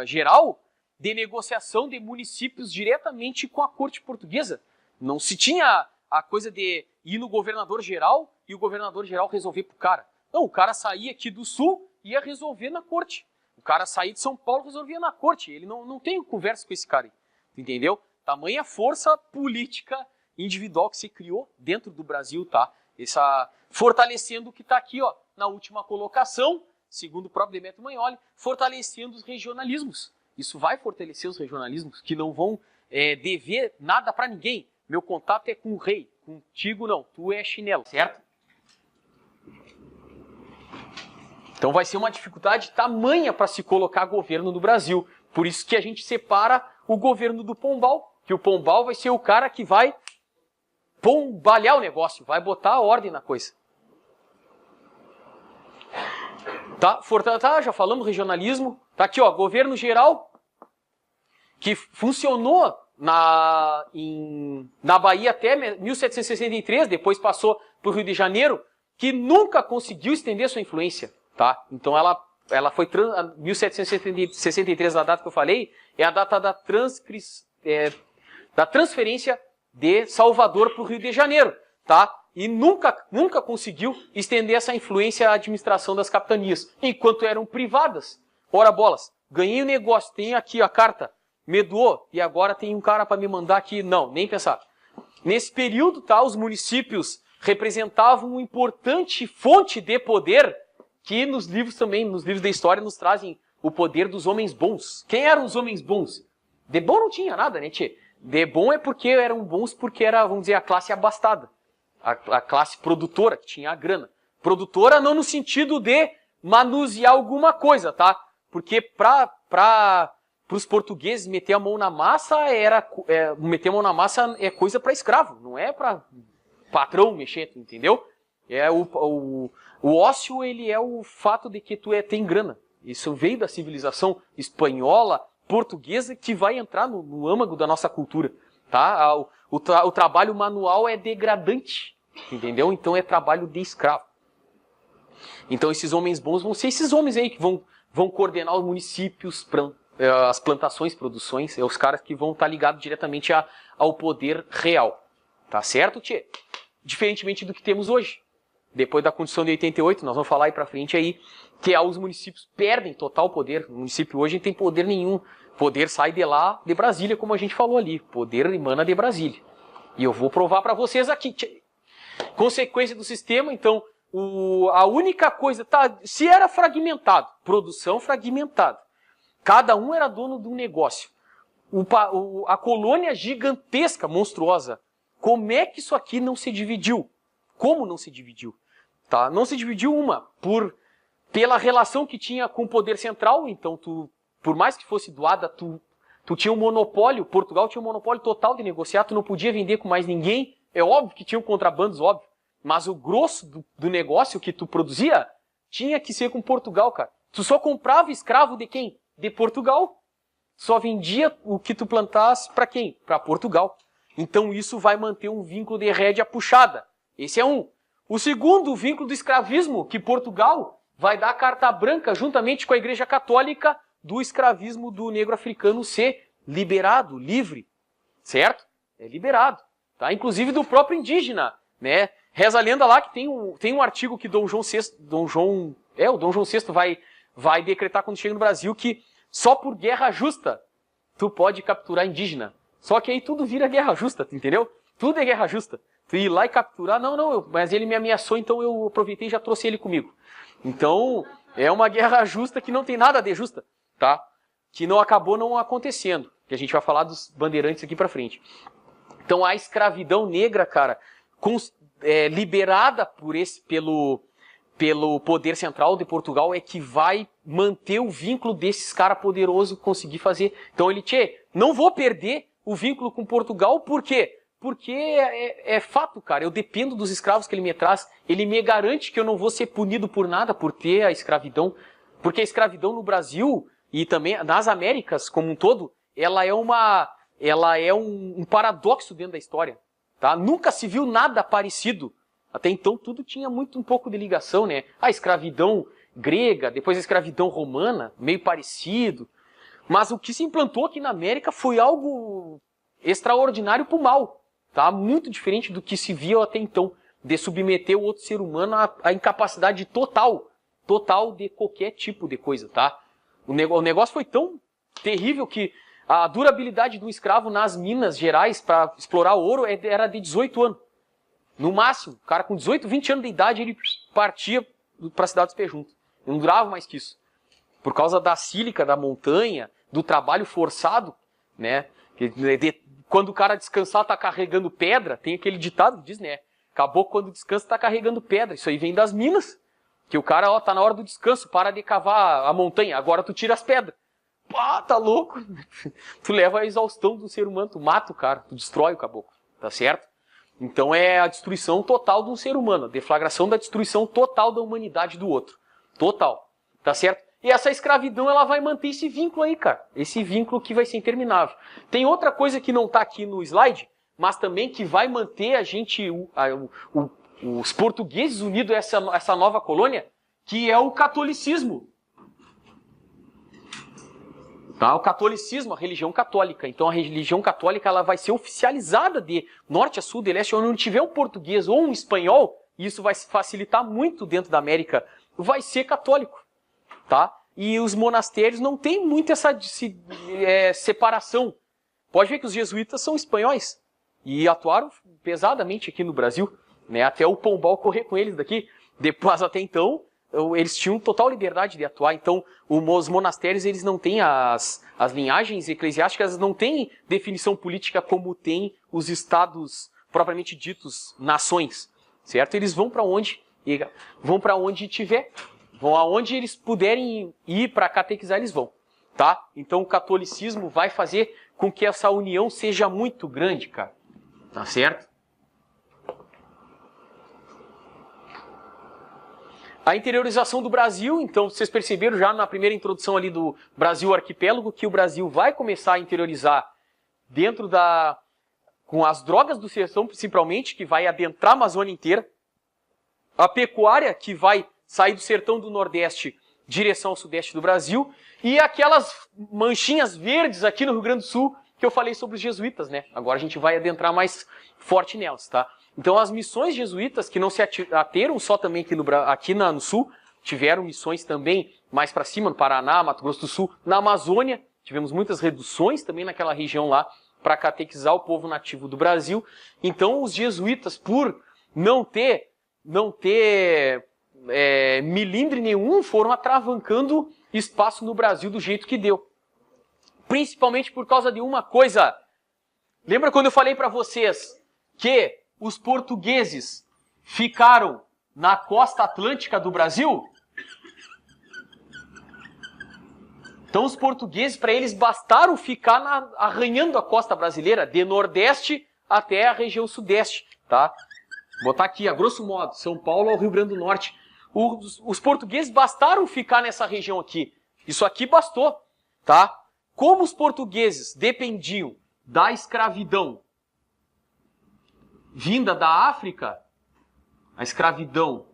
geral de negociação de municípios diretamente com a corte portuguesa. Não se tinha a coisa de ir no governador geral e o governador geral resolver pro cara. Não, o cara saía aqui do sul e ia resolver na corte. O cara saía de São Paulo e resolvia na corte. Ele não tem conversa com esse cara aí. Entendeu? Tamanha força política individual que se criou dentro do Brasil, tá? Fortalecendo o que está aqui, ó, na última colocação, segundo o próprio Demétrio Magnoli, fortalecendo os regionalismos. Isso vai fortalecer os regionalismos, que não vão dever nada para ninguém. Meu contato é com o rei, contigo não, tu é chinelo, certo? Então vai ser uma dificuldade tamanha para se colocar governo no Brasil. Por isso que a gente separa o governo do Pombal, que o Pombal vai ser o cara que vai pombalhar o negócio, vai botar a ordem na coisa. Tá, já falamos regionalismo. Tá aqui, ó, governo geral, que funcionou na Bahia até 1763, depois passou para o Rio de Janeiro, que nunca conseguiu estender sua influência. Tá? Então ela foi 1763, a data que eu falei, é a data da transferência de Salvador para o Rio de Janeiro, tá? E nunca conseguiu estender essa influência à administração das capitanias, enquanto eram privadas. Ora bolas, ganhei o negócio, tem aqui a carta, me doou, e agora tem um cara para me mandar aqui. Não, nem pensar. Nesse período, tá, os municípios representavam uma importante fonte de poder, que nos livros também, nos livros da história, nos trazem o poder dos homens bons. Quem eram os homens bons? De bom não tinha nada, né, tchê? De bom é porque eram bons porque era, vamos dizer, a classe abastada. A classe produtora, que tinha a grana. Produtora não no sentido de manusear alguma coisa, tá? Porque para os portugueses meter a mão na massa meter a mão na massa é coisa para escravo, não é para patrão mexer, entendeu? O ócio, ele é o fato de que tu tem grana. Isso veio da civilização espanhola, portuguesa, que vai entrar no âmago da nossa cultura. Tá? O trabalho manual é degradante, entendeu? Então é trabalho de escravo. Então esses homens bons vão ser esses homens aí que vão coordenar os municípios, as plantações, produções, os caras que vão estar ligados diretamente ao poder real. Tá certo, tchê? Diferentemente do que temos hoje. Depois da Constituição de 88, nós vamos falar aí pra frente aí, que os municípios perdem total poder. O município hoje não tem poder nenhum. Poder sai de lá, de Brasília, como a gente falou ali. Poder emana de Brasília. E eu vou provar para vocês aqui. Tchê. Consequência do sistema, então, a única coisa, tá, se era fragmentado, produção fragmentada, cada um era dono de um negócio. A colônia gigantesca, monstruosa, como é que isso aqui não se dividiu? Como não se dividiu? Tá? Não se dividiu pela relação que tinha com o poder central, então por mais que fosse doada, tu tinha um monopólio, Portugal tinha um monopólio total de negociar, tu não podia vender com mais ninguém, é óbvio que tinham contrabandos, óbvio, mas o grosso do negócio que tu produzia tinha que ser com Portugal, cara. Tu só comprava escravo de quem? De Portugal. Só vendia o que tu plantasse para quem? Para Portugal. Então isso vai manter um vínculo de rédea puxada. Esse é um. O segundo, o vínculo do escravismo, que Portugal vai dar carta branca juntamente com a Igreja Católica do escravismo do negro africano ser liberado, livre, certo? É liberado, tá? Inclusive do próprio indígena, né? Reza a lenda lá que tem um artigo que o Dom João VI vai decretar quando chega no Brasil que só por guerra justa tu pode capturar indígena. Só que aí tudo vira guerra justa, entendeu? Tudo é guerra justa. Tu ir lá e capturar, mas ele me ameaçou, então eu aproveitei e já trouxe ele comigo. Então, é uma guerra justa que não tem nada de justa, tá? Que não acabou não acontecendo. Que a gente vai falar dos bandeirantes aqui pra frente. Então, a escravidão negra, cara, liberada pelo poder central de Portugal é que vai manter o vínculo desses caras poderosos conseguir fazer. Então, não vou perder o vínculo com Portugal, por quê? Porque é fato, cara, eu dependo dos escravos que ele me traz, ele me garante que eu não vou ser punido por nada por ter a escravidão, porque a escravidão no Brasil e também nas Américas como um todo, ela é um paradoxo dentro da história, tá? Nunca se viu nada parecido, até então tudo tinha um pouco de ligação, né? A escravidão grega, depois a escravidão romana, meio parecido, mas o que se implantou aqui na América foi algo extraordinário pro mal. Tá? Muito diferente do que se via até então, de submeter o outro ser humano à incapacidade total de qualquer tipo de coisa, tá? O negócio foi tão terrível que a durabilidade do escravo nas Minas Gerais para explorar ouro era de 18 anos. No máximo, o cara com 18, 20 anos de idade, ele partia para a cidade dos Pejuntos. Não durava mais que isso. Por causa da sílica, da montanha, do trabalho forçado, né? Quando o cara descansar tá carregando pedra, tem aquele ditado que diz, né? Caboclo quando descansa tá carregando pedra. Isso aí vem das minas. Que o cara, tá na hora do descanso, para de cavar a montanha, agora tu tira as pedras. Pá, tá louco? Tu leva a exaustão do ser humano, tu mata o cara, tu destrói o caboclo, tá certo? Então é a destruição total de um ser humano, a deflagração da destruição total da humanidade do outro. Total, tá certo? E essa escravidão, ela vai manter esse vínculo aí, cara. Esse vínculo que vai ser interminável. Tem outra coisa que não está aqui no slide, mas também que vai manter a gente, os portugueses unidos a essa nova colônia, que é o catolicismo. Tá? O catolicismo, a religião católica. Então a religião católica ela vai ser oficializada de norte a sul, de leste, onde não tiver um português ou um espanhol, e isso vai facilitar muito dentro da América, vai ser católico. Tá? E os monastérios não têm muito essa separação. Pode ver que os jesuítas são espanhóis e atuaram pesadamente aqui no Brasil, né? Até o Pombal correr com eles daqui. Depois, até então, eles tinham total liberdade de atuar. Então, os monastérios eles não têm as linhagens eclesiásticas, não têm definição política como tem os estados propriamente ditos nações, certo? Eles vão para onde tiver. Vão aonde eles puderem ir para catequizar, eles vão, tá? Então o catolicismo vai fazer com que essa união seja muito grande, cara. Tá certo? A interiorização do Brasil, então vocês perceberam já na primeira introdução ali do Brasil Arquipélago que o Brasil vai começar a interiorizar dentro com as drogas do sertão principalmente, que vai adentrar a Amazônia inteira. A pecuária, que vai sair do sertão do Nordeste direção ao Sudeste do Brasil. E aquelas manchinhas verdes aqui no Rio Grande do Sul, que eu falei sobre os jesuítas, né? Agora a gente vai adentrar mais forte nelas, tá? Então as missões jesuítas, que não se ateram só também aqui no Sul, tiveram missões também mais para cima, no Paraná, Mato Grosso do Sul, na Amazônia. Tivemos muitas reduções também naquela região lá, para catequizar o povo nativo do Brasil. Então os jesuítas, por não ter milindre nenhum, foram atravancando espaço no Brasil do jeito que deu. Principalmente por causa de uma coisa. Lembra quando eu falei para vocês que os portugueses ficaram na costa atlântica do Brasil? Então os portugueses, para eles, bastaram ficar arranhando a costa brasileira, de Nordeste até a região Sudeste, tá? Vou botar aqui, a grosso modo, São Paulo ao Rio Grande do Norte. Os portugueses bastaram ficar nessa região aqui. Isso aqui bastou, tá? Como os portugueses dependiam da escravidão vinda da África, a escravidão,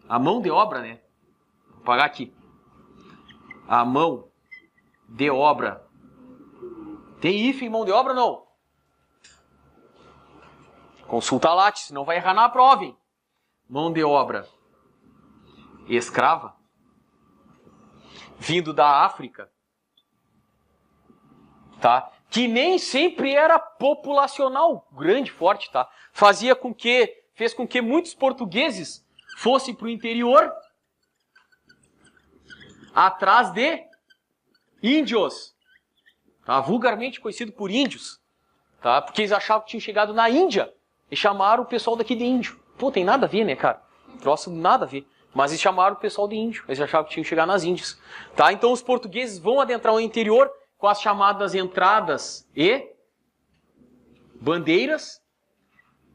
a mão de obra, né? Vou pagar aqui. A mão de obra. Tem hífen em mão de obra ou não? Consulta a Lattes, senão vai errar na prova, hein? Mão de obra escrava, vindo da África, tá? Que nem sempre era populacional grande, forte, tá? Fez com que muitos portugueses fossem para o interior atrás de índios, tá? Vulgarmente conhecido por índios, tá? Porque eles achavam que tinham chegado na Índia e chamaram o pessoal daqui de índio. Pô, tem nada a ver, né, cara? Troço nada a ver. Mas eles chamaram o pessoal de índio. Eles achavam que tinham que chegar nas Índias. Tá? Então os portugueses vão adentrar o interior com as chamadas entradas e bandeiras.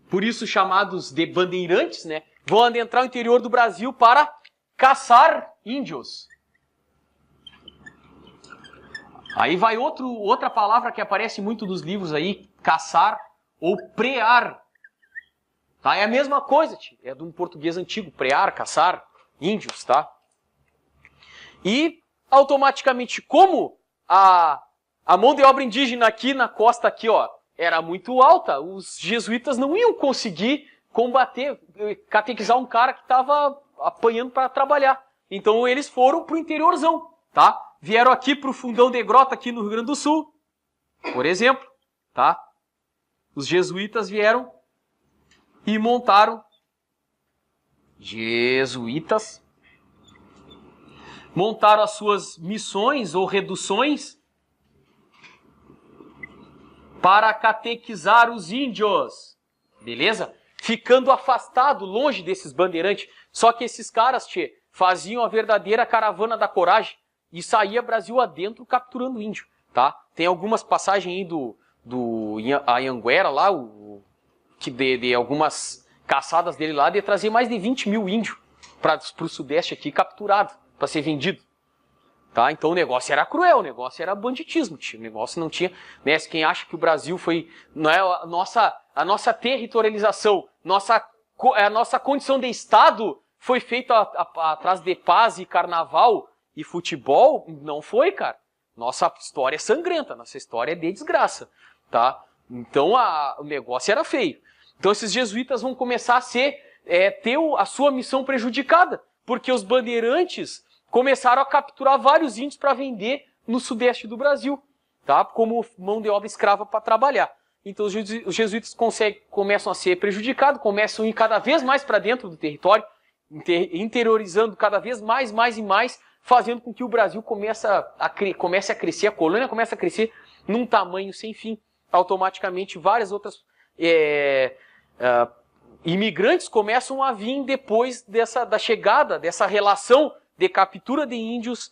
Por isso chamados de bandeirantes, né? Vão adentrar o interior do Brasil para caçar índios. Aí vai outra palavra que aparece muito nos livros aí, caçar ou prear. Tá? É a mesma coisa, tio. É de um português antigo, prear, caçar, índios, tá? E, automaticamente, como a mão de obra indígena aqui na costa, aqui, ó, era muito alta, os jesuítas não iam conseguir combater, catequizar um cara que estava apanhando para trabalhar. Então, eles foram pro interiorzão, tá? Vieram aqui pro Fundão de Grota, aqui no Rio Grande do Sul, por exemplo, tá? Os jesuítas vieram e montaram as suas missões ou reduções para catequizar os índios, beleza? Ficando afastado, longe desses bandeirantes. Só que esses caras, faziam a verdadeira caravana da coragem e saía Brasil adentro capturando índio, tá? Tem algumas passagens aí do Anhanguera lá, de algumas caçadas dele lá, de trazer mais de 20 mil índios para o Sudeste aqui, capturado, para ser vendido. Tá? Então o negócio era cruel, o negócio era banditismo, o negócio não tinha... Né? Quem acha que o Brasil foi... Não é, a nossa territorialização, a nossa condição de Estado foi feita atrás de paz e carnaval e futebol, não foi, cara. Nossa história é sangrenta, nossa história é de desgraça. Tá? Então o negócio era feio. Então esses jesuítas vão começar a ter a sua missão prejudicada, porque os bandeirantes começaram a capturar vários índios para vender no Sudeste do Brasil, tá? Como mão de obra escrava para trabalhar. Então os jesuítas começam a ser prejudicados, começam a ir cada vez mais para dentro do território, interiorizando cada vez mais e mais, fazendo com que o Brasil comece a crescer, a colônia começa a crescer num tamanho sem fim. Automaticamente várias outras imigrantes começam a vir depois da chegada, dessa relação de captura de índios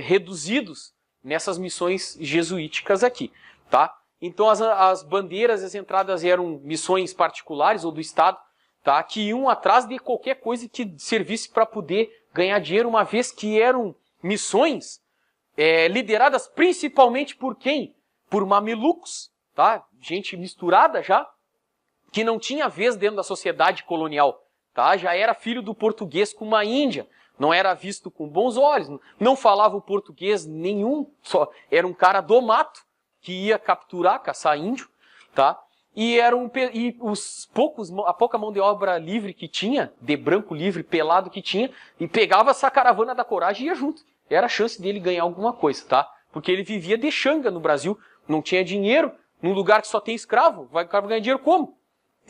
reduzidos nessas missões jesuíticas aqui, tá? Então as bandeiras, as entradas eram missões particulares ou do Estado, tá? Que iam atrás de qualquer coisa que servisse para poder ganhar dinheiro, uma vez que eram missões lideradas principalmente por quem? Por mamelucos, tá? Gente misturada já, que não tinha vez dentro da sociedade colonial, tá? Já era filho do português com uma índia, não era visto com bons olhos, não falava o português nenhum, só era um cara do mato que ia capturar, caçar índio, tá? E a pouca mão de obra livre que tinha, de branco livre, pelado que tinha, e pegava essa caravana da coragem e ia junto. Era a chance dele ganhar alguma coisa, tá? Porque ele vivia de xanga no Brasil, não tinha dinheiro, num lugar que só tem escravo, o cara vai ganhar dinheiro como?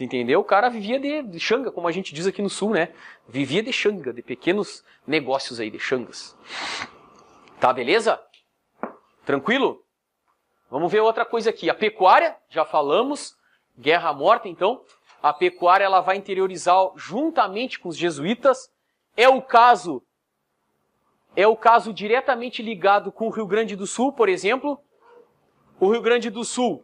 Entendeu? O cara vivia de xanga, como a gente diz aqui no sul, né? Vivia de xanga, de pequenos negócios aí, de xangas. Tá, beleza? Tranquilo? Vamos ver outra coisa aqui. A pecuária, já falamos, guerra morta, então. A pecuária ela vai interiorizar juntamente com os jesuítas. É o caso diretamente ligado com o Rio Grande do Sul, por exemplo. O Rio Grande do Sul,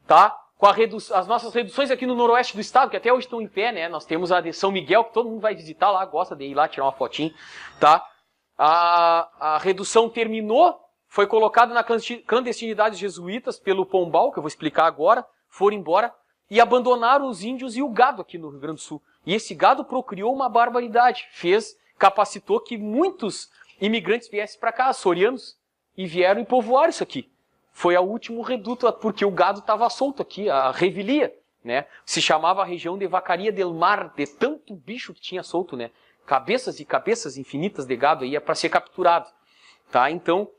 tá? Com as nossas reduções aqui no noroeste do estado, que até hoje estão em pé, né? Nós temos a de São Miguel, que todo mundo vai visitar lá, gosta de ir lá tirar uma fotinha, tá? A redução terminou, foi colocado na clandestinidade dos jesuítas pelo Pombal, que eu vou explicar agora, foram embora e abandonaram os índios e o gado aqui no Rio Grande do Sul. E esse gado procriou uma barbaridade, capacitou que muitos imigrantes viessem para cá, açorianos, e vieram e povoaram isso aqui. Foi o último reduto, porque o gado estava solto aqui, a revelia, né? Se chamava a região de Vacaria del Mar, de tanto bicho que tinha solto, né? Cabeças e cabeças infinitas de gado aí para ser capturado, tá? Então,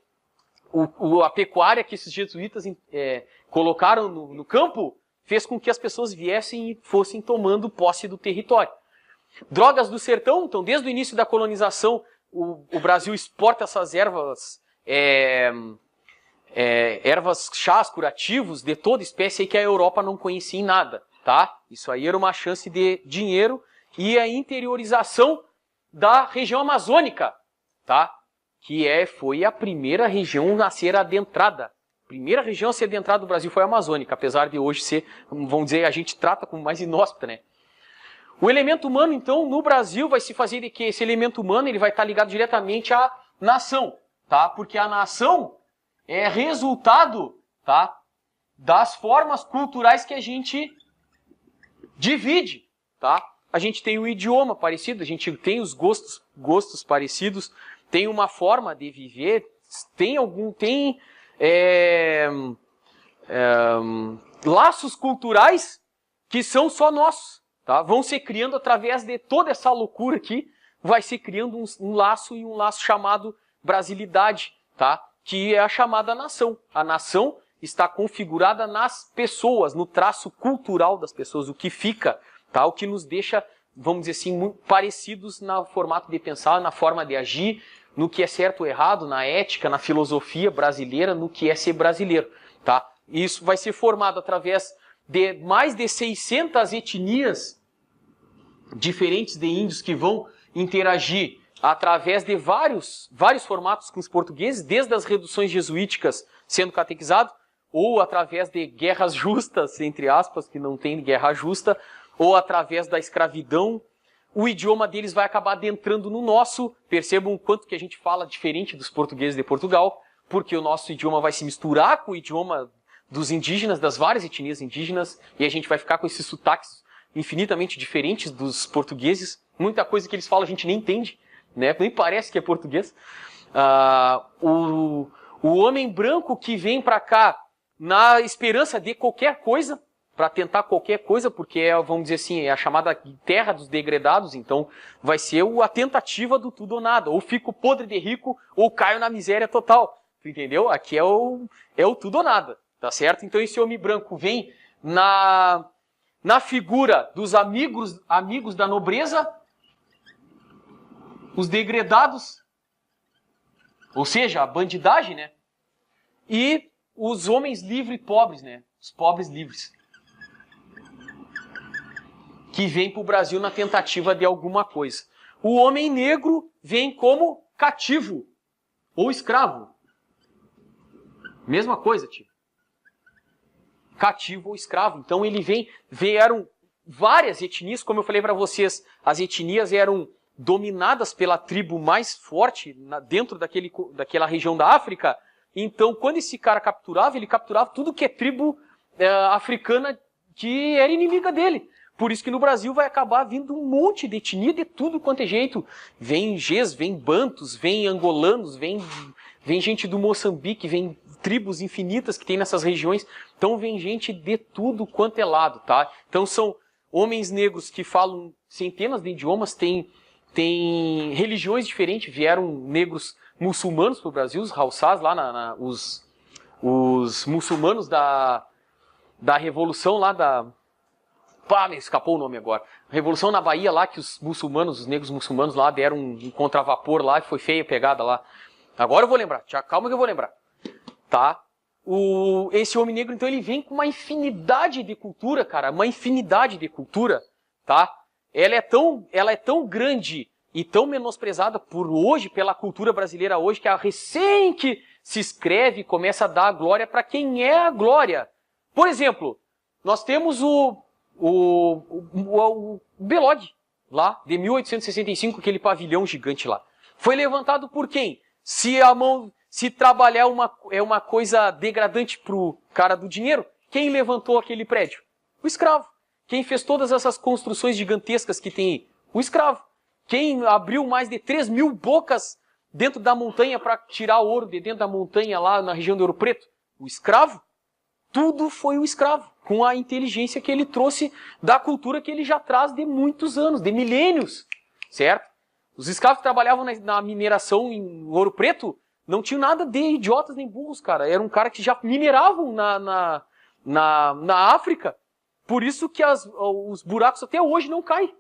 a pecuária que esses jesuítas colocaram no campo fez com que as pessoas viessem e fossem tomando posse do território. Drogas do sertão, então, desde o início da colonização, o Brasil exporta essas ervas, ervas, chás curativos de toda espécie aí que a Europa não conhecia em nada, tá? Isso aí era uma chance de dinheiro e a interiorização da região amazônica, tá? Que foi a primeira região a ser adentrada. A primeira região a ser adentrada do Brasil foi a amazônica, apesar de hoje ser, vamos dizer, a gente trata como mais inóspita, né? O elemento humano, então, no Brasil vai se fazer de que esse elemento humano ele vai estar ligado diretamente à nação, tá? Porque a nação é resultado, tá, das formas culturais que a gente divide, tá? A gente tem um idioma parecido, a gente tem os gostos parecidos, tem uma forma de viver, tem laços culturais que são só nossos, tá? Vão se criando através de toda essa loucura aqui, vai se criando um laço e um laço chamado brasilidade, tá? Que é a chamada nação. A nação está configurada nas pessoas, no traço cultural das pessoas, o que fica, tá? O que nos deixa, vamos dizer assim, muito parecidos no formato de pensar, na forma de agir, no que é certo ou errado, na ética, na filosofia brasileira, no que é ser brasileiro, tá? Isso vai ser formado através de mais de 600 etnias diferentes de índios que vão interagir através de vários formatos com os portugueses, desde as reduções jesuíticas sendo catequizado, ou através de guerras justas, entre aspas, que não tem guerra justa, ou através da escravidão. O idioma deles vai acabar adentrando no nosso. Percebam o quanto que a gente fala diferente dos portugueses de Portugal, porque o nosso idioma vai se misturar com o idioma dos indígenas, das várias etnias indígenas, e a gente vai ficar com esses sotaques infinitamente diferentes dos portugueses. Muita coisa que eles falam a gente nem entende, né? Nem parece que é português. O homem branco que vem para cá na esperança de qualquer coisa, para tentar qualquer coisa, porque vamos dizer assim, é a chamada terra dos degredados, então vai ser a tentativa do tudo ou nada. Ou fico podre de rico, ou caio na miséria total. Tu entendeu? Aqui é o tudo ou nada, tá certo? Então esse homem branco vem na figura dos amigos da nobreza, os degredados, ou seja, a bandidagem, né? E os homens livres e pobres, né? Os pobres livres. Que vêm para o Brasil na tentativa de alguma coisa. O homem negro vem como cativo ou escravo. Mesma coisa, tio. Cativo ou escravo. Então ele vieram várias etnias, como eu falei para vocês, as etnias eram dominadas pela tribo mais forte dentro daquela região da África. Então, quando esse cara capturava, ele capturava tudo que é tribo africana que era inimiga dele. Por isso que no Brasil vai acabar vindo um monte de etnia de tudo quanto é jeito. Vem Gês, vem Bantus, vem angolanos, vem gente do Moçambique, vem tribos infinitas que tem nessas regiões. Então vem gente de tudo quanto é lado, tá? Então são homens negros que falam centenas de idiomas, tem religiões diferentes, vieram negros muçulmanos para o Brasil, os Haussás lá, os muçulmanos da Revolução lá da... Pá, me escapou o nome agora. Revolução na Bahia lá, que os negros muçulmanos lá deram um contravapor lá e foi feia a pegada lá. Agora eu vou lembrar, calma que eu vou lembrar. Tá? Esse homem negro, então, ele vem com uma infinidade de cultura, cara, uma infinidade de cultura, tá? Ela é tão grande e tão menosprezada por hoje, pela cultura brasileira hoje, que a recém que se escreve e começa a dar a glória para quem é a glória. Por exemplo, nós temos o Belog, lá, de 1865, aquele pavilhão gigante lá. Foi levantado por quem? Se trabalhar é uma coisa degradante pro cara do dinheiro, quem levantou aquele prédio? O escravo. Quem fez todas essas construções gigantescas que tem aí? O escravo. Quem abriu mais de 3.000 bocas dentro da montanha para tirar ouro de dentro da montanha lá na região do Ouro Preto? O escravo. Tudo foi o escravo, com a inteligência que ele trouxe da cultura que ele já traz de muitos anos, de milênios, certo? Os escravos que trabalhavam na mineração em Ouro Preto não tinham nada de idiotas nem burros, cara. Era um cara que já mineravam na África. Por isso que os buracos até hoje não caem.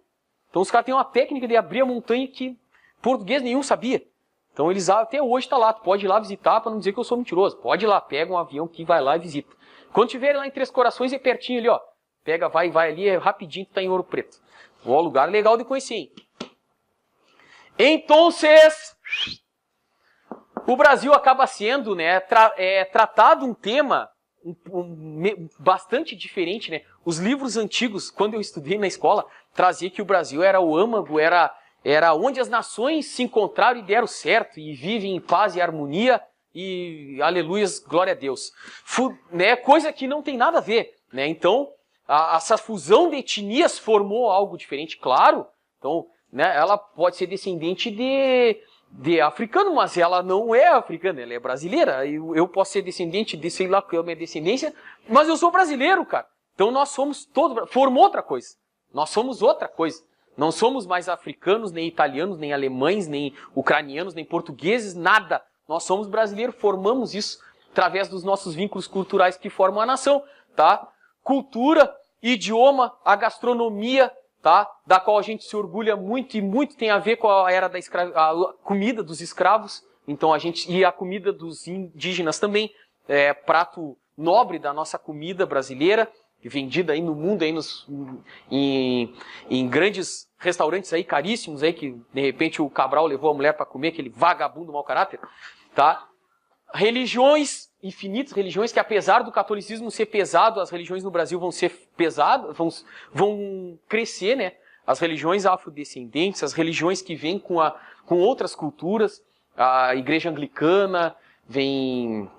Então os caras têm uma técnica de abrir a montanha que português nenhum sabia. Então eles até hoje está lá. Tu pode ir lá visitar para não dizer que eu sou mentiroso. Pode ir lá, pega um avião que vai lá e visita. Quando tiver lá em Três Corações é pertinho ali, ó. Pega, vai ali, é rapidinho, tu tá em Ouro Preto. Um lugar legal de conhecer, hein? Então, o Brasil acaba sendo, né, tratado um tema bastante diferente, né? Os livros antigos, quando eu estudei na escola, trazia que o Brasil era o âmago, era onde as nações se encontraram e deram certo, e vivem em paz e harmonia, e aleluias, glória a Deus. Né, coisa que não tem nada a ver, né? Então, essa fusão de etnias formou algo diferente, claro. Então, né, ela pode ser descendente de africano, mas ela não é africana, ela é brasileira. Eu posso ser descendente de, sei lá, que é a minha descendência, mas eu sou brasileiro, cara. Então nós somos todos, formou outra coisa. Nós somos outra coisa. Não somos mais africanos, nem italianos, nem alemães, nem ucranianos, nem portugueses, nada. Nós somos brasileiros, formamos isso através dos nossos vínculos culturais que formam a nação, tá? Cultura, idioma, a gastronomia, tá? Da qual a gente se orgulha muito e muito tem a ver com a era da a comida dos escravos. Então e a comida dos indígenas também, prato nobre da nossa comida brasileira, vendida aí no mundo aí em grandes restaurantes aí caríssimos aí que de repente o Cabral levou a mulher para comer, aquele vagabundo mau caráter, tá? Religiões, infinitas religiões que apesar do catolicismo ser pesado, as religiões no Brasil vão ser pesadas, vão crescer, né? As religiões afrodescendentes, as religiões que vêm com outras culturas, a igreja anglicana, vem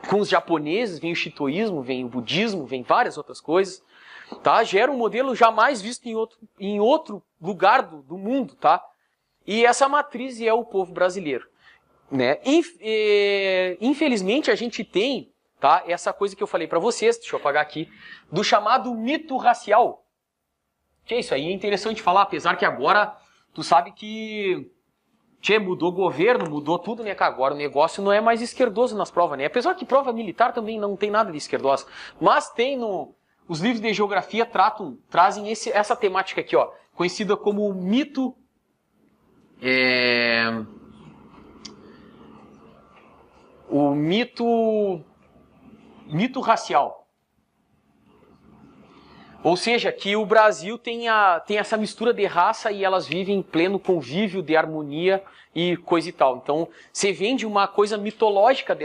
com os japoneses, vem o shintoísmo, vem o budismo, vem várias outras coisas, tá? Gera um modelo jamais visto em outro lugar do mundo, tá? E essa matriz é o povo brasileiro, né? Infelizmente a gente tem, tá? Essa coisa que eu falei para vocês, deixa eu apagar aqui, do chamado mito racial. Que é isso aí, é interessante falar, apesar que agora tu sabe que mudou o governo, mudou tudo, né? Que agora o negócio não é mais esquerdoso nas provas, né? Apesar que prova militar também não tem nada de esquerdosa. Mas tem os livros de geografia trazem essa temática aqui, ó, conhecida como mito o mito racial. Ou seja, que o Brasil tem essa mistura de raça e elas vivem em pleno convívio de harmonia e coisa e tal. Então, você vende uma coisa mitológica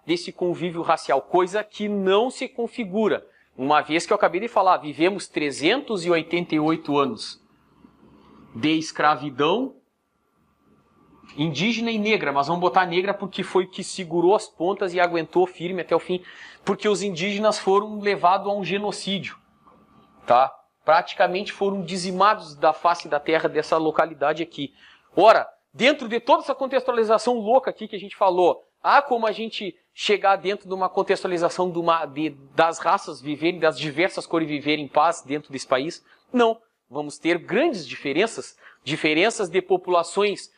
desse convívio racial, coisa que não se configura. Uma vez que eu acabei de falar, vivemos 388 anos de escravidão indígena e negra, mas vamos botar negra porque foi o que segurou as pontas e aguentou firme até o fim, porque os indígenas foram levados a um genocídio, tá? Praticamente foram dizimados da face da terra dessa localidade aqui. Ora, dentro de toda essa contextualização louca aqui que a gente falou, há como a gente chegar dentro de uma contextualização das raças viverem, das diversas cores viverem em paz dentro desse país? Não. Vamos ter grandes diferenças de populações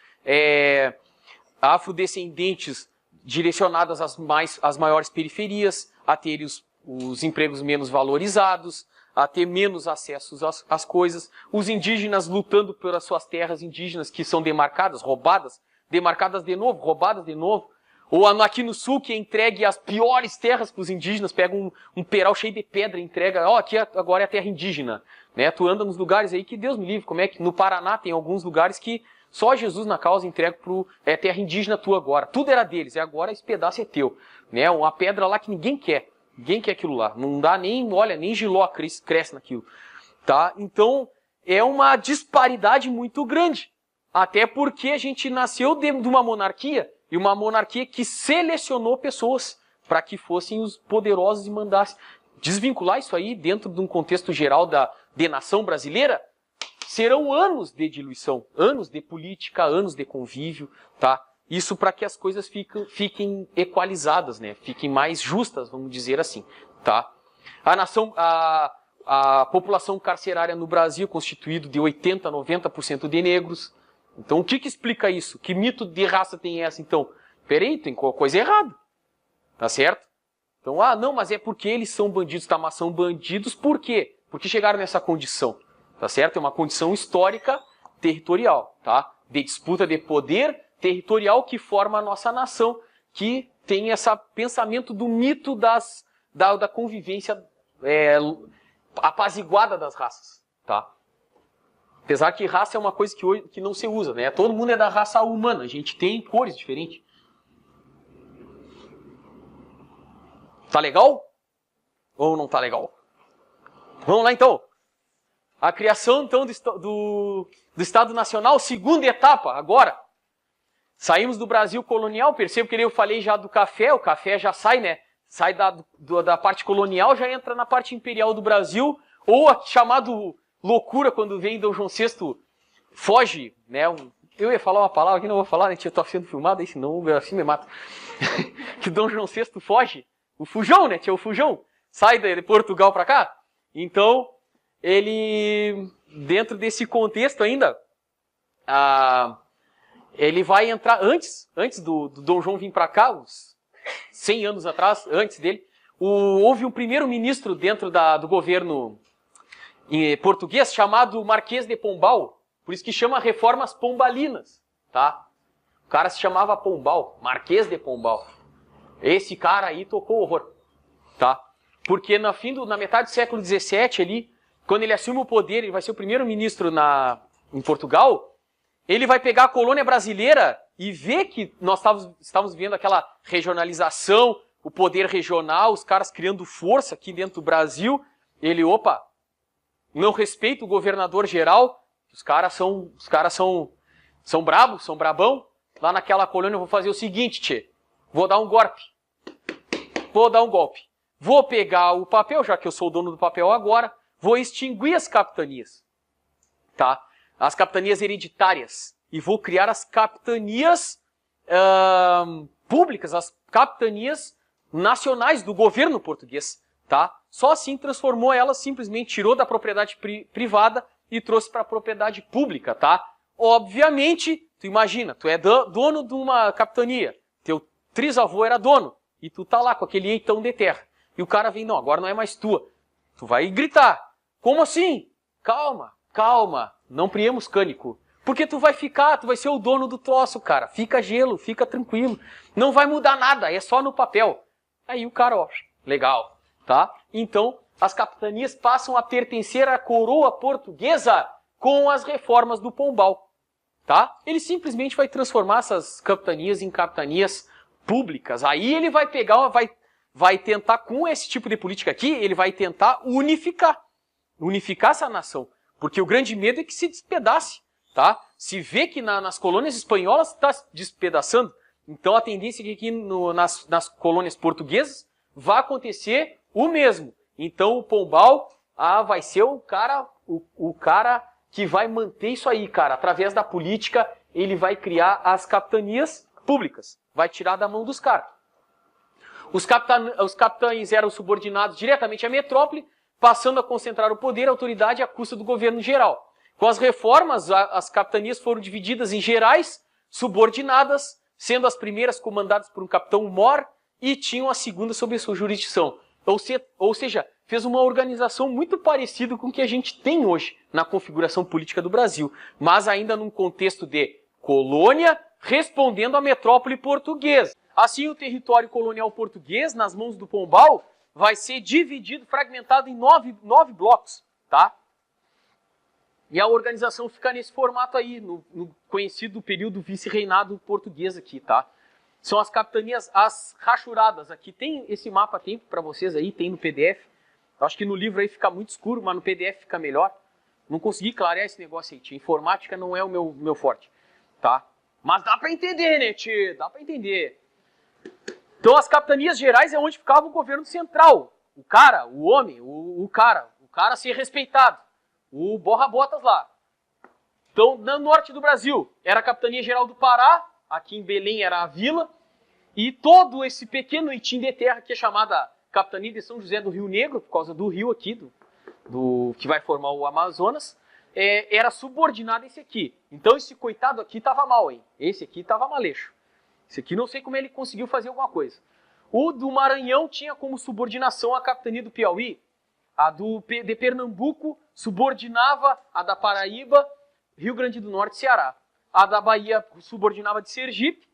afrodescendentes direcionadas às maiores periferias, a ter os empregos menos valorizados, a ter menos acessos às coisas, os indígenas lutando pelas suas terras indígenas que são demarcadas, roubadas, demarcadas de novo, roubadas de novo, ou aqui no sul que é entregue as piores terras para os indígenas, pega um peral cheio de pedra e entrega, aqui agora é a terra indígena, né? Tu anda nos lugares aí que Deus me livre, como é que no Paraná tem alguns lugares que só Jesus na causa entrega terra indígena tua agora, tudo era deles, agora esse pedaço é teu, né? Uma pedra lá que ninguém quer aquilo lá, não dá nem, olha, nem giló cresce naquilo, tá? Então, é uma disparidade muito grande, até porque a gente nasceu dentro de uma monarquia, e uma monarquia que selecionou pessoas para que fossem os poderosos e mandassem. Desvincular isso aí dentro de um contexto geral de nação brasileira, serão anos de diluição, anos de política, anos de convívio, tá? Isso para que as coisas fiquem equalizadas, né? Fiquem mais justas, vamos dizer assim, tá? A população carcerária no Brasil é constituída de 80%, 90% de negros. Então, o que explica isso? Que mito de raça tem essa, então? Peraí, tem coisa errada. Tá certo? Então, não, mas é porque eles são bandidos, tá? Mas são bandidos por quê? Porque chegaram nessa condição. Tá certo? É uma condição histórica territorial, tá? De disputa de poder territorial que forma a nossa nação, que tem esse pensamento do mito da convivência apaziguada das raças, tá? Apesar que raça é uma coisa que não se usa, né? Todo mundo é da raça humana, a gente tem cores diferentes. Tá legal? Ou não tá legal? Vamos lá então. A criação então do Estado Nacional, segunda etapa, agora. Saímos do Brasil colonial, percebo que eu falei já do café, o café já sai, né? Sai da parte colonial, já entra na parte imperial do Brasil, ou chamado loucura quando vem Dom João VI, foge, né? Eu ia falar uma palavra que não vou falar, né? Eu tô sendo filmado aí, senão assim me mata. Que Dom João VI foge, o fujão, né? O fujão, sai de Portugal para cá. Então, ele, dentro desse contexto ainda, ele vai entrar, antes do Dom João vir para cá, uns 100 anos atrás, antes dele, houve um primeiro-ministro dentro do governo português chamado Marquês de Pombal, por isso que chama Reformas Pombalinas, tá? O cara se chamava Pombal, Marquês de Pombal. Esse cara aí tocou horror, tá? Porque na metade do século XVII ali, quando ele assume o poder, ele vai ser o primeiro-ministro em Portugal, ele vai pegar a colônia brasileira e ver que nós estávamos vendo aquela regionalização, o poder regional, os caras criando força aqui dentro do Brasil. Ele, não respeita o governador geral, os caras são brabos, são brabão. Lá naquela colônia eu vou fazer o seguinte, tchê, vou dar um golpe. Vou pegar o papel, já que eu sou o dono do papel agora, vou extinguir as capitanias, tá? As capitanias hereditárias, e vou criar as capitanias públicas, as capitanias nacionais do governo português, tá? Só assim transformou elas, simplesmente tirou da propriedade privada e trouxe para a propriedade pública, tá? Obviamente, tu imagina, tu é dono de uma capitania, teu trisavô era dono, e tu tá lá com aquele eitão de terra, e o cara vem, não, agora não é mais tua. Tu vai gritar, como assim? Calma, não priemos cânico. Porque tu vai ser o dono do troço, cara. Fica gelo, fica tranquilo. Não vai mudar nada, é só no papel. Aí o cara, legal, tá? Então, as capitanias passam a pertencer à coroa portuguesa com as reformas do Pombal, tá? Ele simplesmente vai transformar essas capitanias em capitanias públicas. Aí ele vai pegar, vai tentar, com esse tipo de política aqui, ele vai tentar unificar essa nação. Porque o grande medo é que se despedace, tá? Se vê que nas colônias espanholas está se despedaçando, então a tendência é que aqui nas colônias portuguesas vai acontecer o mesmo. Então o Pombal vai ser o cara que vai manter isso aí, cara. Através da política, ele vai criar as capitanias públicas. Vai tirar da mão dos caras. Os capitães eram subordinados diretamente à metrópole, passando a concentrar o poder e a autoridade à custa do governo geral. Com as reformas, as capitanias foram divididas em gerais, subordinadas, sendo as primeiras comandadas por um capitão-mor e tinham a segunda sob a sua jurisdição. Ou seja, fez uma organização muito parecida com o que a gente tem hoje na configuração política do Brasil, mas ainda num contexto de colônia respondendo à metrópole portuguesa. Assim, o território colonial português, nas mãos do Pombal, vai ser dividido, fragmentado em nove blocos, tá? E a organização fica nesse formato aí, no conhecido período vice-reinado português aqui, tá? São as capitanias, as rachuradas. Aqui tem esse mapa, tem para vocês aí, tem no PDF. Eu acho que no livro aí fica muito escuro, mas no PDF fica melhor. Não consegui clarear esse negócio aí, tia. Informática não é o meu forte, tá? Mas dá para entender, né, tia? Dá para entender. Então as capitanias gerais é onde ficava o governo central. O cara, o homem, o cara a ser respeitado. O borra-botas lá. Então, no norte do Brasil, era a Capitania Geral do Pará, aqui em Belém era a vila, e todo esse pequeno itim de terra que é chamada Capitania de São José do Rio Negro, por causa do rio aqui, que vai formar o Amazonas, era subordinado a esse aqui. Então esse coitado aqui estava mal, hein? Esse aqui estava maleixo. Esse aqui não sei como ele conseguiu fazer alguma coisa. O do Maranhão tinha como subordinação a Capitania do Piauí. A de Pernambuco subordinava a da Paraíba, Rio Grande do Norte e Ceará. A da Bahia subordinava de Sergipe.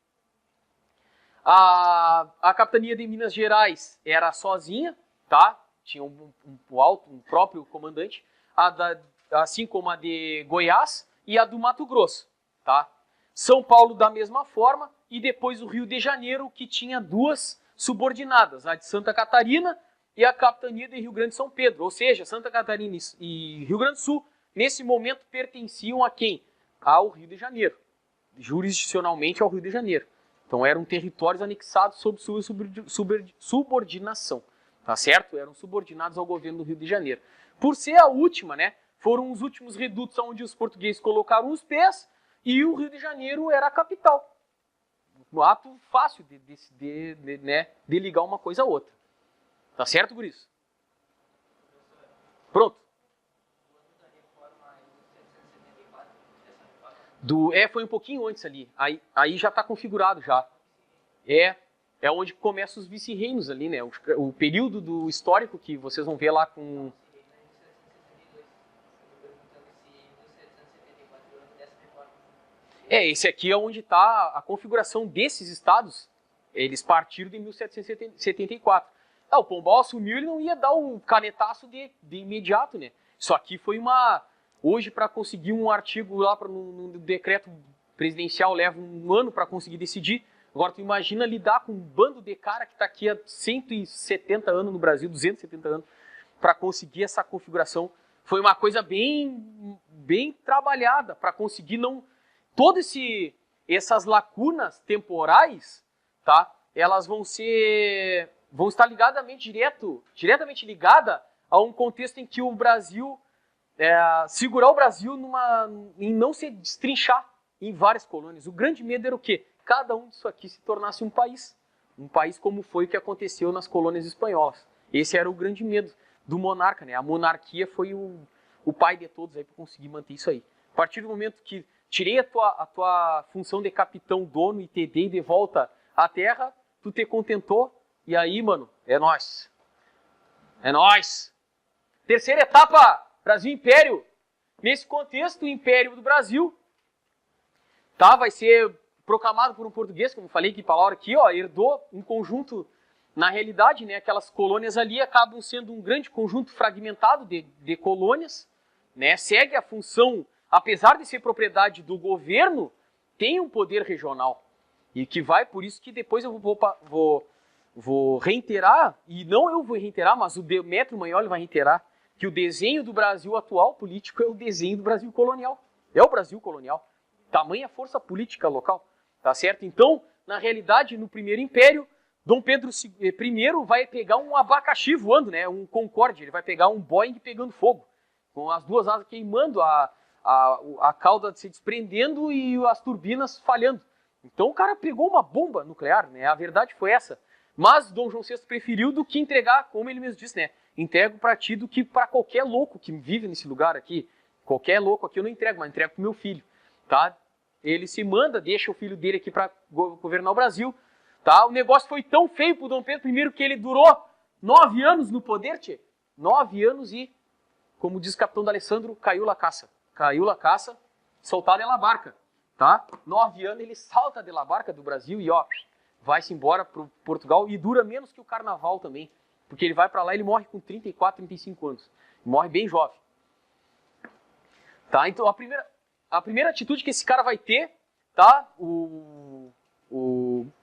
A Capitania de Minas Gerais era sozinha, tá? Tinha um próprio comandante. Assim como a de Goiás e a do Mato Grosso, tá? São Paulo da mesma forma e depois o Rio de Janeiro, que tinha duas subordinadas, a de Santa Catarina e a Capitania de Rio Grande e São Pedro. Ou seja, Santa Catarina e Rio Grande do Sul, nesse momento, pertenciam a quem? Ao Rio de Janeiro. Jurisdicionalmente ao Rio de Janeiro. Então eram territórios anexados sob sua subordinação. Tá certo? Eram subordinados ao governo do Rio de Janeiro. Por ser a última, né? Foram os últimos redutos onde os portugueses colocaram os pés e o Rio de Janeiro era a capital. Um ato fácil de ligar uma coisa a outra. Tá certo, Guris? Pronto. Foi um pouquinho antes ali. Aí já está configurado já. É onde começam os vice-reinos ali, né? O período do histórico que vocês vão ver lá com... Esse aqui é onde está a configuração desses estados. Eles partiram de 1774. O Pombal assumiu, ele não ia dar o canetaço de imediato, né? Isso aqui foi uma... Hoje, para conseguir um artigo lá no decreto presidencial, leva um ano para conseguir decidir. Agora, tu imagina lidar com um bando de cara que está aqui há 170 anos no Brasil, 270 anos, para conseguir essa configuração. Foi uma coisa bem trabalhada para conseguir não... Todas essas lacunas temporais, tá? Elas vão estar diretamente ligadas a um contexto em que o Brasil... segurar o Brasil em não se destrinchar em várias colônias. O grande medo era o quê? Cada um disso aqui se tornasse um país. Um país como foi o que aconteceu nas colônias espanholas. Esse era o grande medo do monarca, né? A monarquia foi o pai de todos aí para conseguir manter isso aí. A partir do momento que tirei a tua função de capitão, dono e te dei de volta à terra, tu te contentou e aí, mano, é nóis. É nóis. Terceira etapa, Brasil Império. Nesse contexto, o Império do Brasil vai ser proclamado por um português, como eu falei aqui, palavra aqui, herdou um conjunto, na realidade, né, aquelas colônias ali acabam sendo um grande conjunto fragmentado de colônias, né, segue a função, apesar de ser propriedade do governo, tem um poder regional, e que vai, por isso que depois eu vou vou reiterar, e não eu vou reiterar, mas o Demetrio Magnoli vai reiterar, que o desenho do Brasil atual político é o desenho do Brasil colonial. É o Brasil colonial. Tamanha força política local, tá certo? Então, na realidade, no Primeiro Império, Dom Pedro I vai pegar um abacaxi voando, né? Um Concorde, ele vai pegar um Boeing pegando fogo, com as duas asas queimando, a cauda se desprendendo e as turbinas falhando. Então o cara pegou uma bomba nuclear, né? A verdade foi essa. Mas Dom João VI preferiu do que entregar, como ele mesmo disse, né? Entrego para ti do que para qualquer louco que vive nesse lugar aqui. Qualquer louco aqui eu não entrego, mas entrego pro meu filho, tá? Ele se manda, deixa o filho dele aqui para governar o Brasil, tá? O negócio foi tão feio pro Dom Pedro I que ele durou 9 anos no poder, tchê. 9 anos e, como diz o capitão D'Alessandro, caiu la caça. Caiu la caça, soltada ela barca, tá? 9 anos ele salta de la barca do Brasil e ó, vai-se embora pro Portugal e dura menos que o carnaval também, porque ele vai para lá e ele morre com 34, 35 anos. Morre bem jovem. Tá? Então a primeira atitude que esse cara vai ter, tá? O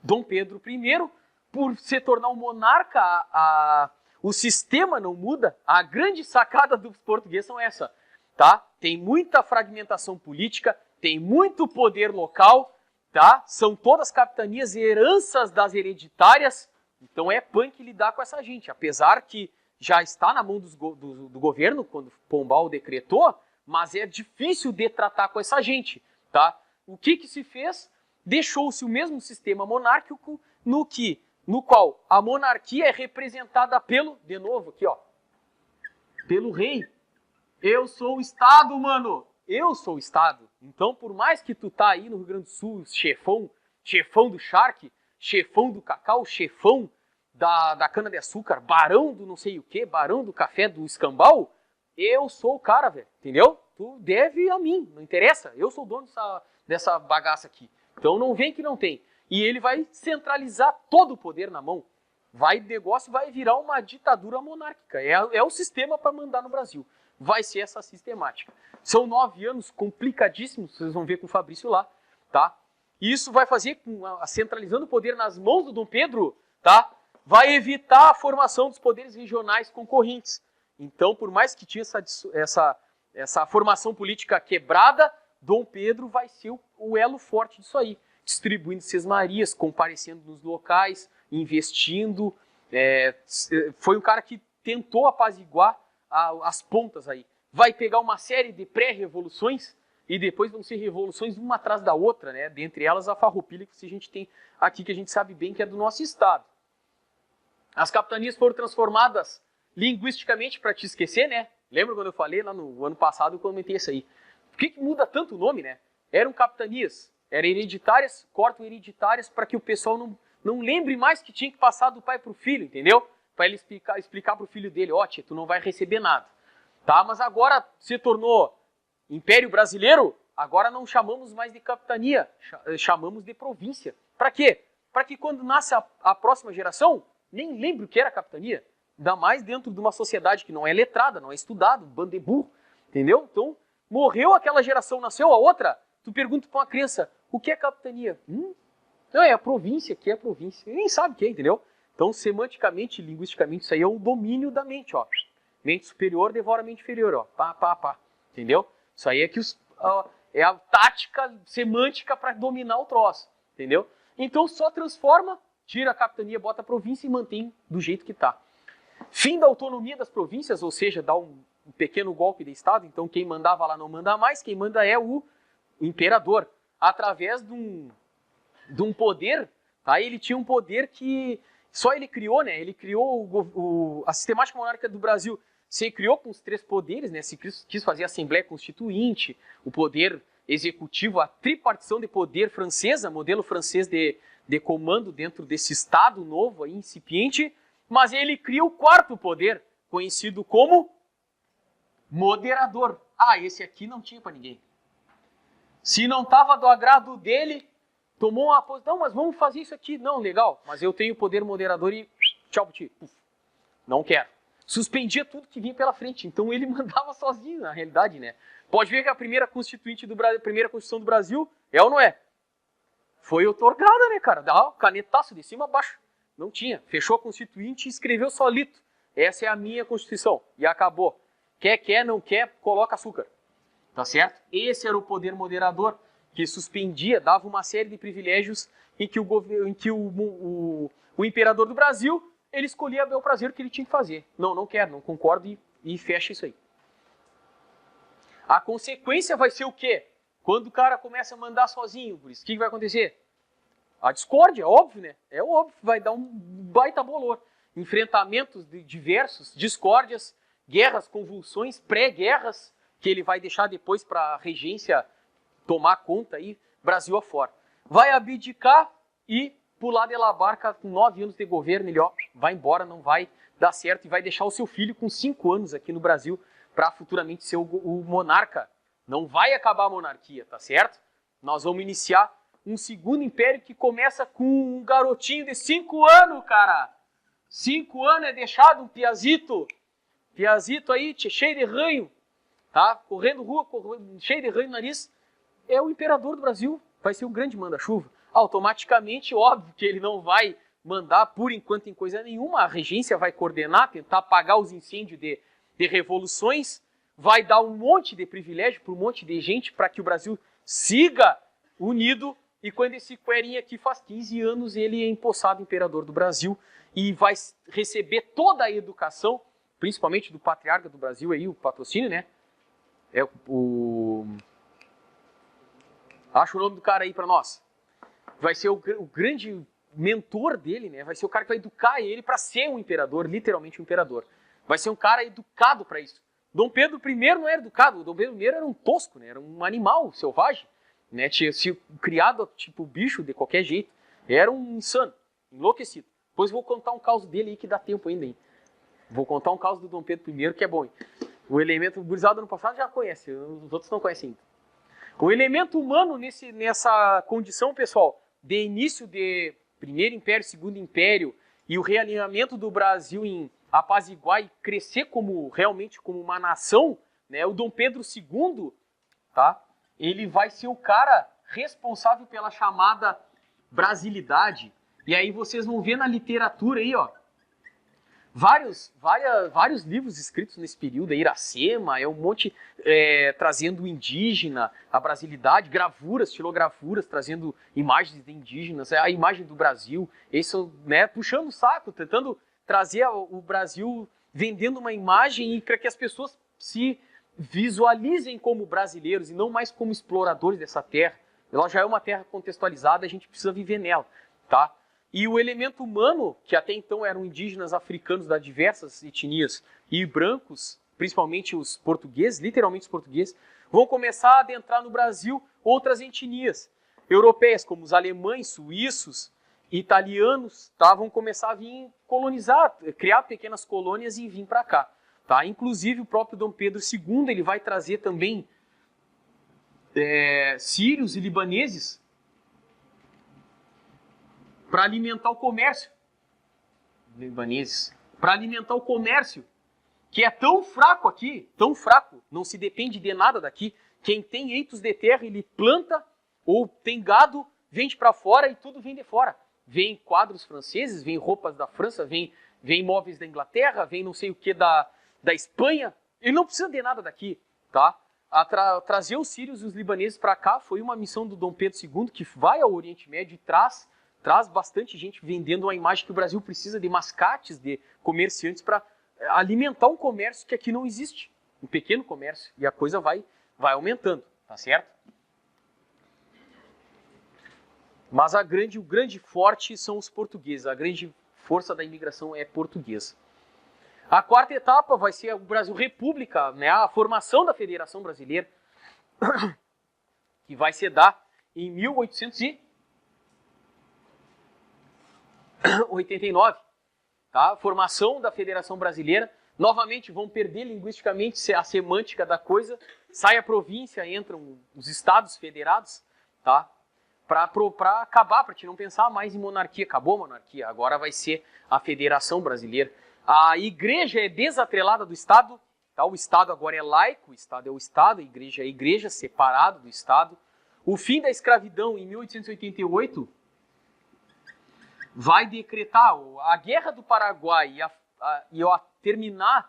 Dom Pedro I, por se tornar um monarca, o sistema não muda. A grande sacada dos portugueses são essa, tá? Tem muita fragmentação política, tem muito poder local, tá? São todas capitanias e heranças das hereditárias. Então é punk lidar com essa gente, apesar que já está na mão do governo quando Pombal decretou, mas é difícil de tratar com essa gente, tá? O que se fez? Deixou-se o mesmo sistema monárquico no qual a monarquia é representada pelo, de novo aqui ó, pelo rei. Eu sou o Estado, mano! Eu sou o Estado. Então, por mais que tu tá aí no Rio Grande do Sul, chefão do charque, chefão do cacau, chefão da cana-de-açúcar, barão do não sei o que, barão do café, do escambau, eu sou o cara, velho, entendeu? Tu deve a mim, não interessa, eu sou o dono dessa bagaça aqui. Então não vem que não tem. E ele vai centralizar todo o poder na mão. O negócio vai virar uma ditadura monárquica. É o sistema para mandar no Brasil. Vai ser essa sistemática. São 9 anos complicadíssimos, vocês vão ver com o Fabrício lá, tá? E isso vai fazer, centralizando o poder nas mãos do Dom Pedro, tá? Vai evitar a formação dos poderes regionais concorrentes. Então, por mais que tinha essa formação política quebrada, Dom Pedro vai ser o elo forte disso aí. Distribuindo sesmarias, comparecendo nos locais, investindo. Foi um cara que tentou apaziguar as pontas aí. Vai pegar uma série de pré-revoluções e depois vão ser revoluções uma atrás da outra, né? Dentre elas a Farroupilha, que a gente tem aqui, que a gente sabe bem que é do nosso estado. As capitanias foram transformadas linguisticamente para te esquecer, né? Lembra quando eu falei lá no ano passado, eu comentei isso aí. Por que muda tanto o nome, né? Eram capitanias, eram hereditárias, cortam hereditárias para que o pessoal não lembre mais que tinha que passar do pai para o filho, entendeu? Para ele explicar para o filho dele, ó, tia, tu não vai receber nada. Tá? Mas agora se tornou Império Brasileiro, agora não chamamos mais de capitania, chamamos de província. Para quê? Para que quando nasce a próxima geração, nem lembre o que era capitania. Ainda mais dentro de uma sociedade que não é letrada, não é estudada, um bando de burro, entendeu? Então, morreu aquela geração, nasceu a outra, tu pergunta para uma criança, o que é capitania? Não, é a província, que é a província. Nem sabe o que é, entendeu? Então, semanticamente, linguisticamente, isso aí é um domínio da mente, ó. Mente superior devora mente inferior, ó. Pá. Entendeu? Isso aí é que é a tática semântica para dominar o troço, entendeu? Então, só transforma, tira a capitania, bota a província e mantém do jeito que tá. Fim da autonomia das províncias, ou seja, dá um pequeno golpe de Estado. Então, quem mandava lá não manda mais, quem manda é o imperador. Através de um poder, tá? Ele tinha um poder que só ele criou, né? Ele criou a sistemática monárquica do Brasil. Se criou com os 3 poderes, né? Se quis fazer a Assembleia Constituinte, o poder executivo, a tripartição de poder francesa, modelo francês de comando dentro desse Estado novo, aí, incipiente, mas ele cria o 4º poder, conhecido como moderador. Esse aqui não tinha para ninguém. Se não estava do agrado dele, tomou uma posição, não, mas vamos fazer isso aqui. Não, legal, mas eu tenho poder moderador e tchau pra ti. Não quero. Suspendia tudo que vinha pela frente, então ele mandava sozinho, na realidade, né? Pode ver que a primeira Constituição do Brasil, é ou não é? Foi otorgada, né, cara? Dá um canetaço de cima a baixo. Não tinha. Fechou a Constituinte e escreveu solito. Essa é a minha Constituição. E acabou. Quer, não quer, coloca açúcar. Tá certo? Esse era o poder moderador, que suspendia, dava uma série de privilégios em que o imperador do Brasil, ele escolhia a bel prazer o que ele tinha que fazer. Não quero, não concordo e fecha isso aí. A consequência vai ser o quê? Quando o cara começa a mandar sozinho, por isso, o que vai acontecer? A discórdia, óbvio, né? É óbvio, vai dar um baita bolor. Enfrentamentos diversos, discórdias, guerras, convulsões, pré-guerras, que ele vai deixar depois para a regência tomar conta aí, Brasil afora. Vai abdicar e pular de la barca com 9 anos de governo, ele vai embora, não vai dar certo e vai deixar o seu filho com 5 anos aqui no Brasil para futuramente ser o monarca. Não vai acabar a monarquia, tá certo? Nós vamos iniciar um segundo império que começa com um garotinho de 5 anos, cara. 5 anos é deixado um piazito aí, cheio de ranho, tá? Correndo rua, cheio de ranho no nariz. É o imperador do Brasil, vai ser o grande manda-chuva. Automaticamente, óbvio que ele não vai mandar por enquanto em coisa nenhuma, a regência vai coordenar, tentar apagar os incêndios de revoluções, vai dar um monte de privilégio para um monte de gente para que o Brasil siga unido, e quando esse cuerinha aqui faz 15 anos, ele é empossado imperador do Brasil e vai receber toda a educação, principalmente do patriarca do Brasil, aí, o patrocínio, né? Acha o nome do cara aí para nós. Vai ser o grande mentor dele, né? Vai ser o cara que vai educar ele para ser um imperador, literalmente um imperador. Vai ser um cara educado para isso. Dom Pedro I não era educado, Dom Pedro I era um tosco, né? Era um animal selvagem, né? Tinha sido criado tipo bicho de qualquer jeito. Era um insano, enlouquecido. Depois vou contar um caso dele aí que dá tempo ainda, hein? Vou contar um caso do Dom Pedro I que é bom, hein? O elemento gurizado do ano passado já conhece, os outros não conhecem ainda. O elemento humano nessa condição, pessoal, de início de Primeiro Império, Segundo Império e o realinhamento do Brasil em apaziguar e crescer realmente como uma nação, né? O Dom Pedro II, tá? Ele vai ser o cara responsável pela chamada brasilidade. E aí vocês vão ver na literatura aí, ó, vários livros escritos nesse período, a Iracema, um monte trazendo o indígena, a brasilidade, gravuras, estilogravuras, trazendo imagens de indígenas, a imagem do Brasil, isso, né, puxando o saco, tentando trazer o Brasil, vendendo uma imagem para que as pessoas se visualizem como brasileiros e não mais como exploradores dessa terra. Ela já é uma terra contextualizada, a gente precisa viver nela, tá? E o elemento humano, que até então eram indígenas africanos das diversas etnias e brancos, principalmente os portugueses, literalmente os portugueses, vão começar a adentrar no Brasil outras etnias europeias, como os alemães, suíços, italianos, tá? Vão começar a vir colonizar, criar pequenas colônias e vir para cá. Tá? Inclusive o próprio Dom Pedro II ele vai trazer também sírios e libaneses para alimentar o comércio. Para alimentar o comércio, que é tão fraco aqui, tão fraco, não se depende de nada daqui. Quem tem eitos de terra, ele planta, ou tem gado, vende para fora e tudo vem de fora. Vem quadros franceses, vem roupas da França, vem móveis da Inglaterra, vem não sei o que da Espanha. Ele não precisa de nada daqui, tá? Trazer os sírios e os libaneses para cá foi uma missão do Dom Pedro II, que vai ao Oriente Médio e traz bastante gente vendendo uma imagem que o Brasil precisa de mascates, de comerciantes para alimentar um comércio que aqui não existe, um pequeno comércio, e a coisa vai aumentando, tá certo? Mas o grande forte são os portugueses, a grande força da imigração é portuguesa. A quarta etapa vai ser o Brasil República, né, a formação da Federação Brasileira, que vai se dar em 1889. Tá? Formação da Federação Brasileira. Novamente vão perder linguisticamente a semântica da coisa. Sai a província, entram os estados federados, tá? Para acabar, para te não pensar mais em monarquia. Acabou a monarquia, agora vai ser a Federação Brasileira. A igreja é desatrelada do Estado, tá? O Estado agora é laico, o Estado é o Estado, a igreja é a igreja, separado do Estado. O fim da escravidão em 1888 vai decretar a Guerra do Paraguai e terminar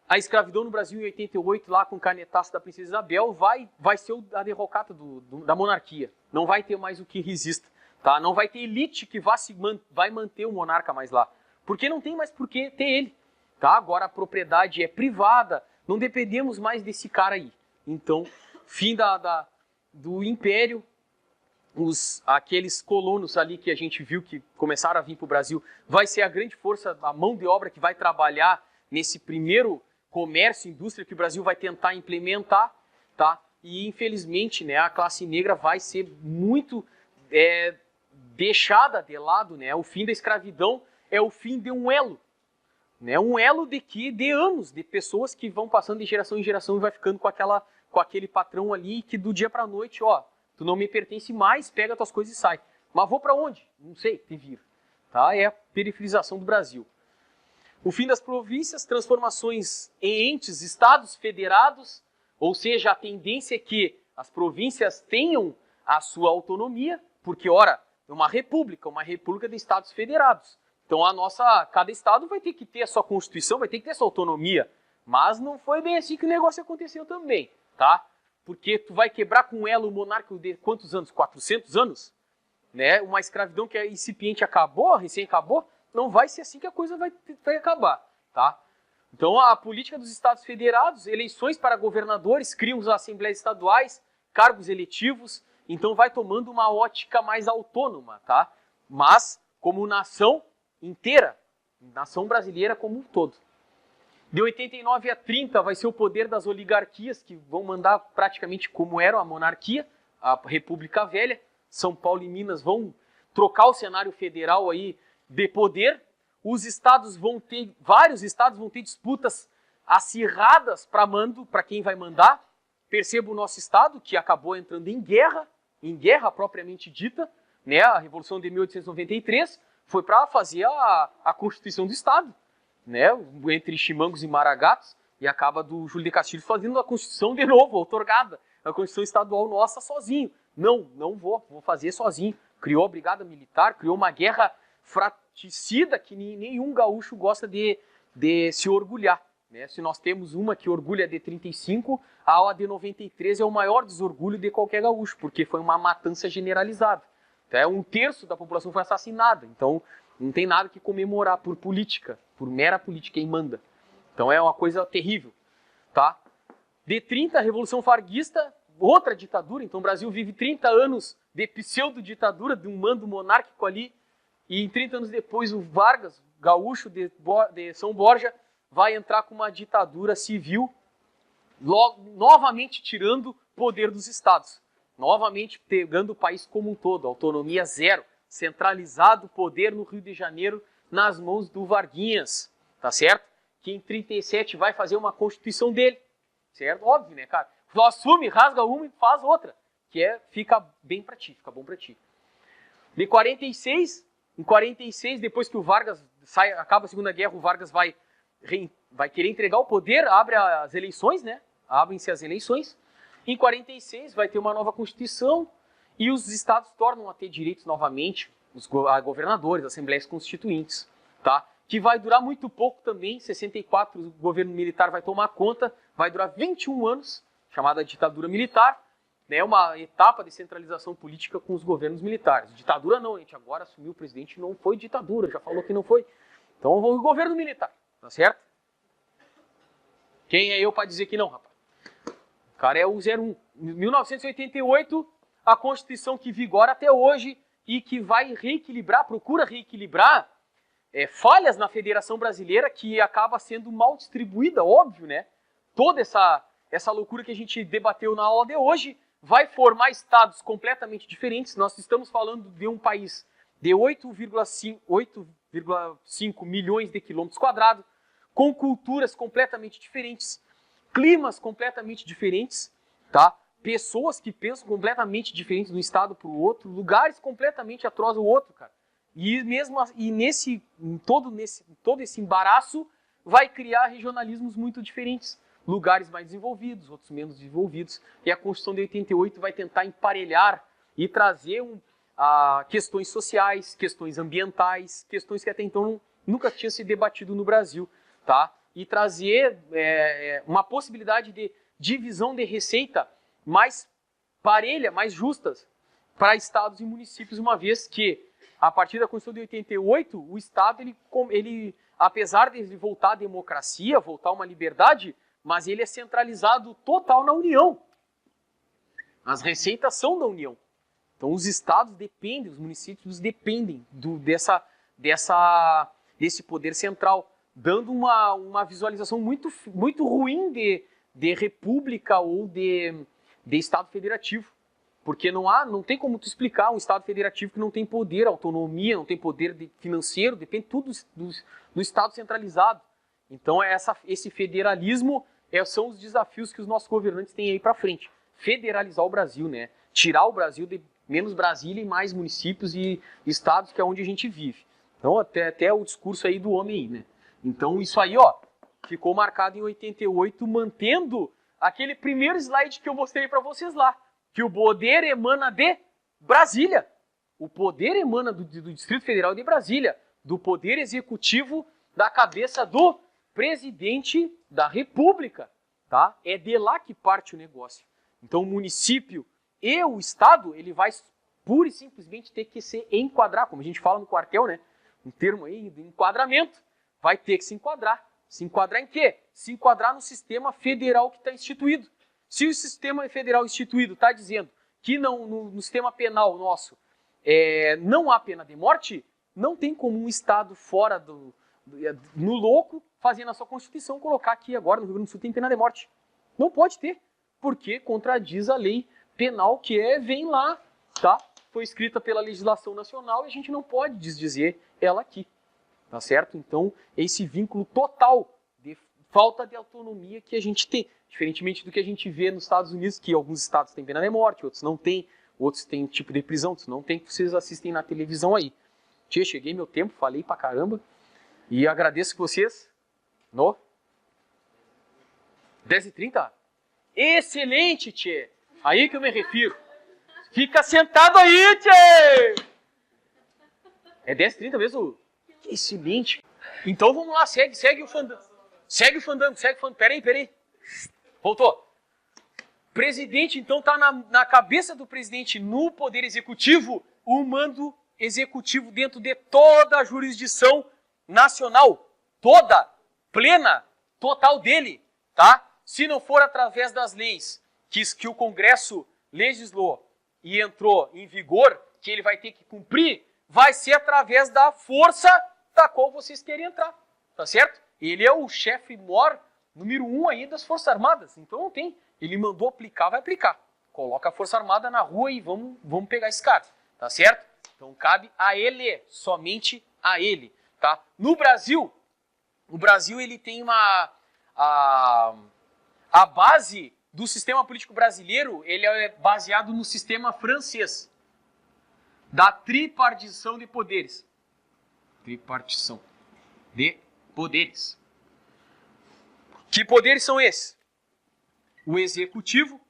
a escravidão no Brasil em 88, lá com o canetaço da Princesa Isabel, vai ser a derrocata da monarquia. Não vai ter mais o que resista. Tá? Não vai ter elite que vai manter o monarca mais lá. Porque não tem mais por que ter ele. Tá? Agora a propriedade é privada, não dependemos mais desse cara aí. Então, fim do império, aqueles colonos ali que a gente viu que começaram a vir para o Brasil, vai ser a grande força, a mão de obra que vai trabalhar nesse primeiro comércio, indústria que o Brasil vai tentar implementar, tá? E infelizmente, né, a classe negra vai ser muito deixada de lado, né? O fim da escravidão é o fim de um elo, né? Um elo de anos, de pessoas que vão passando de geração em geração e vai ficando com aquele patrão ali que do dia para a noite, ó, tu não me pertence mais, pega tuas coisas e sai. Mas vou para onde? Não sei, te vira. Tá? É a periferização do Brasil. O fim das províncias, transformações em entes, estados federados, ou seja, a tendência é que as províncias tenham a sua autonomia, porque, ora, é uma república de estados federados. Então, cada estado vai ter que ter a sua constituição, vai ter que ter a sua autonomia. Mas não foi bem assim que o negócio aconteceu também, tá? Porque tu vai quebrar com um elo monárquico de quantos anos? 400 anos? Né? Uma escravidão que é incipiente recém acabou, não vai ser assim que a coisa vai acabar, tá? Então, a política dos estados federados, eleições para governadores, criam as assembleias estaduais, cargos eletivos, então vai tomando uma ótica mais autônoma, tá? Mas, como nação inteira, nação brasileira como um todo. De 89 a 30 vai ser o poder das oligarquias, que vão mandar praticamente como era a monarquia, a República Velha. São Paulo e Minas vão trocar o cenário federal aí de poder. Vários estados vão ter disputas acirradas para quem vai mandar. Perceba o nosso estado, que acabou entrando em guerra propriamente dita, né? A Revolução de 1893 foi para fazer a Constituição do Estado, né? Entre Chimangos e Maragatos, e acaba do Júlio de Castilhos fazendo a Constituição de novo, outorgada, a Constituição Estadual nossa sozinho. Não vou fazer sozinho. Criou a Brigada Militar, criou uma guerra fratricida que nenhum gaúcho gosta de se orgulhar. Né? Se nós temos uma que orgulha de 35, a de 93 é o maior desorgulho de qualquer gaúcho, porque foi uma matança generalizada. Então, 1/3 da população foi assassinada, então não tem nada que comemorar por política, por mera política, quem manda. Então é uma coisa terrível. Tá? De 30, a Revolução Farguista, outra ditadura, então o Brasil vive 30 anos de pseudo-ditadura, de um mando monárquico ali, e em 30 anos depois o Vargas, gaúcho de São Borja, vai entrar com uma ditadura civil, novamente tirando poder dos estados, novamente pegando o país como um todo, autonomia zero, centralizado o poder no Rio de Janeiro nas mãos do Varguinhas, tá certo? Que em 37 vai fazer uma constituição dele, certo? Óbvio, né, cara? Assume, rasga uma e faz outra, que fica bem pra ti, fica bom pra ti. De 46, em 46, depois que o Vargas acaba a Segunda Guerra, o Vargas vai querer entregar o poder, abre as eleições, né? Abrem-se as eleições. Em 46 vai ter uma nova Constituição e os estados tornam a ter direitos novamente, os governadores, assembleias constituintes, tá? Que vai durar muito pouco também, 64 o governo militar vai tomar conta, vai durar 21 anos, chamada ditadura militar, né? Uma etapa de centralização política com os governos militares. Ditadura não, a gente agora assumiu o presidente, não foi ditadura, já falou que não foi. Então o governo militar, tá certo? Quem é eu para dizer que não, rapaz? O cara é o 01. Em 1988, a Constituição que vigora até hoje e que vai procura reequilibrar falhas na Federação Brasileira, que acaba sendo mal distribuída, óbvio, né? Toda essa loucura que a gente debateu na aula de hoje vai formar estados completamente diferentes. Nós estamos falando de um país de 8,5 milhões de quilômetros quadrados, com culturas completamente diferentes, climas completamente diferentes, tá? Pessoas que pensam completamente diferentes de um estado para o outro, lugares completamente atrozes o outro, cara. Todo esse embaraço vai criar regionalismos muito diferentes. Lugares mais desenvolvidos, outros menos desenvolvidos. E a Constituição de 88 vai tentar emparelhar e trazer questões sociais, questões ambientais, questões que até então nunca tinham sido debatido no Brasil, tá? E trazer uma possibilidade de divisão de receita mais parelha, mais justas para estados e municípios, uma vez que, a partir da Constituição de 88, o Estado, ele apesar de voltar à democracia, voltar a uma liberdade, mas ele é centralizado total na União. As receitas são da União. Então os estados dependem, os municípios dependem desse poder central, dando uma visualização muito, muito ruim de república ou de Estado federativo. Porque não tem como tu explicar um Estado federativo que não tem poder, autonomia, não tem poder financeiro, depende tudo do Estado centralizado. Então esse federalismo são os desafios que os nossos governantes têm aí para frente. Federalizar o Brasil, né? Tirar o Brasil de menos Brasília e mais municípios e estados, que é onde a gente vive. Então até o discurso aí do homem aí, né? Então isso aí, ó, ficou marcado em 88, mantendo aquele primeiro slide que eu mostrei para vocês lá, que o poder emana de Brasília. O poder emana do Distrito Federal de Brasília, do poder executivo da cabeça do presidente da República, tá? É de lá que parte o negócio. Então o município e o Estado, ele vai pura e simplesmente ter que se enquadrar, como a gente fala no quartel, né? Um termo aí de enquadramento, vai ter que se enquadrar. Se enquadrar em quê? Se enquadrar no sistema federal que está instituído. Se o sistema federal instituído está dizendo que no sistema penal nosso não há pena de morte, não tem como um Estado fora no louco, fazendo a sua Constituição, colocar aqui agora no Rio Grande do Sul tem pena de morte. Não pode ter, porque contradiz a lei penal que vem lá, tá? Foi escrita pela legislação nacional e a gente não pode desdizer ela aqui, tá certo? Então, esse vínculo total de falta de autonomia que a gente tem, diferentemente do que a gente vê nos Estados Unidos, que alguns estados têm pena de morte, outros não têm, outros têm tipo de prisão, outros não têm, que vocês assistem na televisão aí. Tchê, cheguei meu tempo, falei pra caramba, e agradeço vocês no 10h30. Excelente, tchê! Aí que eu me refiro. Fica sentado aí, tchê! É 10h30 mesmo? Excelente! Então vamos lá, segue o fandango. Segue o fandango. Peraí. Voltou. Presidente, então, está na cabeça do presidente, no poder executivo, o mando executivo dentro de toda a jurisdição nacional. Toda, plena, total dele, tá? Se não for através das leis que o Congresso legislou e entrou em vigor, que ele vai ter que cumprir, vai ser através da força da qual vocês querem entrar, tá certo? Ele é o chefe maior, número 1 aí das Forças Armadas, então não tem. Ele mandou aplicar, vai aplicar. Coloca a Força Armada na rua e vamos pegar esse cara, tá certo? Então cabe a ele, somente a ele, tá? No Brasil, o Brasil ele tem a base do sistema político brasileiro, ele é baseado no sistema francês, da tripartição de poderes. Tripartição de poderes. Que poderes são esses? O executivo,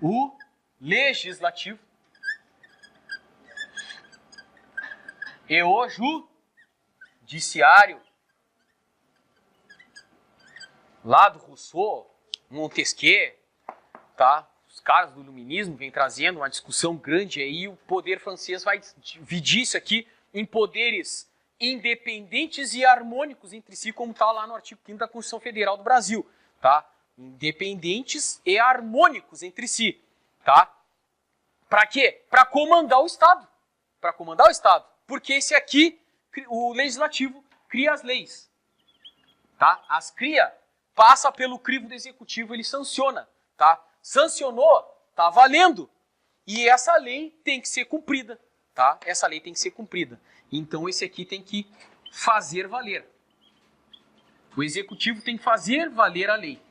o legislativo e o judiciário. Lá do Rousseau, Montesquieu, tá? Os caras do iluminismo vêm trazendo uma discussão grande aí, o poder francês vai dividir isso aqui em poderes independentes e harmônicos entre si, como está lá no artigo 5º da Constituição Federal do Brasil, tá? Independentes e harmônicos entre si, tá? Para quê? Para comandar o Estado. Para comandar o Estado. Porque esse aqui, o legislativo, cria as leis, tá? As cria, passa pelo crivo do executivo, ele sanciona, tá? Sancionou, tá valendo. E essa lei tem que ser cumprida, tá? Essa lei tem que ser cumprida. Então esse aqui tem que fazer valer. O executivo tem que fazer valer a lei,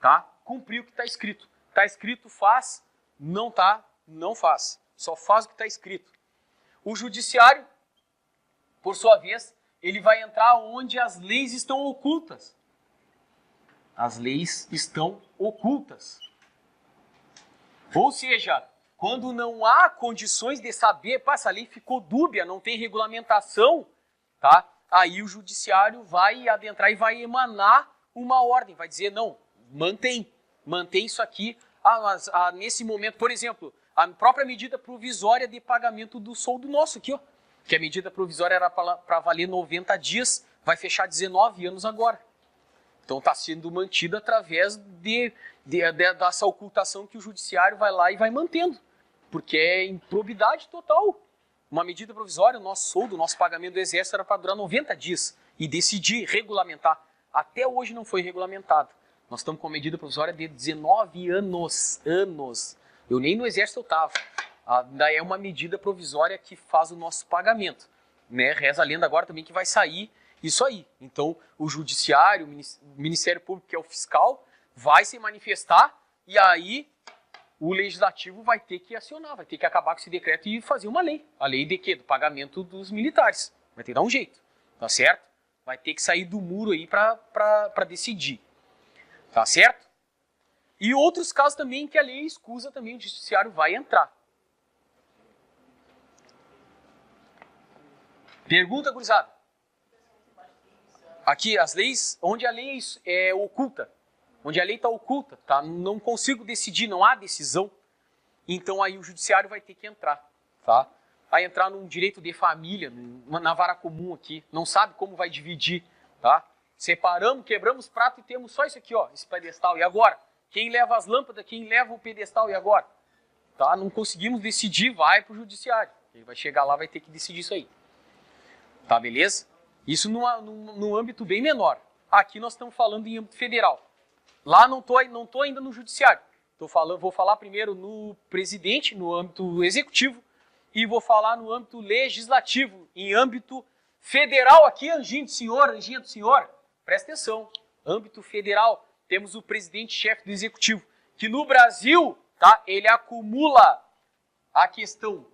tá? Cumprir o que está escrito. Está escrito, faz. Não tá, não faz. Só faz o que está escrito. O judiciário, por sua vez, ele vai entrar onde as leis estão ocultas. As leis estão ocultas. Ou seja, Quando não há condições de saber, pá, essa lei ficou dúbia, não tem regulamentação, tá? Aí o judiciário vai adentrar e vai emanar uma ordem, vai dizer, não, mantém isso aqui. Mas nesse momento, por exemplo, a própria medida provisória de pagamento do soldo nosso aqui, ó, que a medida provisória era para valer 90 dias, vai fechar 19 anos agora. Então está sendo mantida através dessa ocultação que o judiciário vai lá e vai mantendo, porque é improbidade total. Uma medida provisória, o nosso soldo, o nosso pagamento do Exército era para durar 90 dias e decidir regulamentar. Até hoje não foi regulamentado. Nós estamos com uma medida provisória de 19 anos. Eu nem no Exército eu estava. Ainda é uma medida provisória que faz o nosso pagamento. Né? Reza a lenda agora também que vai sair isso aí. Então, o Judiciário, o Ministério Público, que é o fiscal, vai se manifestar e aí o Legislativo vai ter que acionar, vai ter que acabar com esse decreto e fazer uma lei. A lei de quê? Do pagamento dos militares. Vai ter que dar um jeito, tá certo? Vai ter que sair do muro aí para decidir. Tá certo? E outros casos também que a lei escusa também, o Judiciário vai entrar. Pergunta, gurizada. Aqui, as leis, onde a lei é oculta, onde a lei está oculta, tá? Não consigo decidir, não há decisão, então aí o judiciário vai ter que entrar, tá? Vai entrar num direito de família, na vara comum aqui, não sabe como vai dividir, tá? Separamos, quebramos prato e temos só isso aqui, ó, esse pedestal, e agora? Quem leva as lâmpadas, quem leva o pedestal, e agora? Tá? Não conseguimos decidir, vai para o judiciário, ele vai chegar lá, vai ter que decidir isso aí. Tá, beleza? Isso num âmbito bem menor. Aqui nós estamos falando em âmbito federal. Lá não estou ainda no judiciário. Vou falar primeiro no presidente, no âmbito executivo, e vou falar no âmbito legislativo, em âmbito federal aqui, anjinha do senhor, presta atenção. Âmbito federal, temos o presidente-chefe do executivo, que no Brasil, tá, ele acumula a questão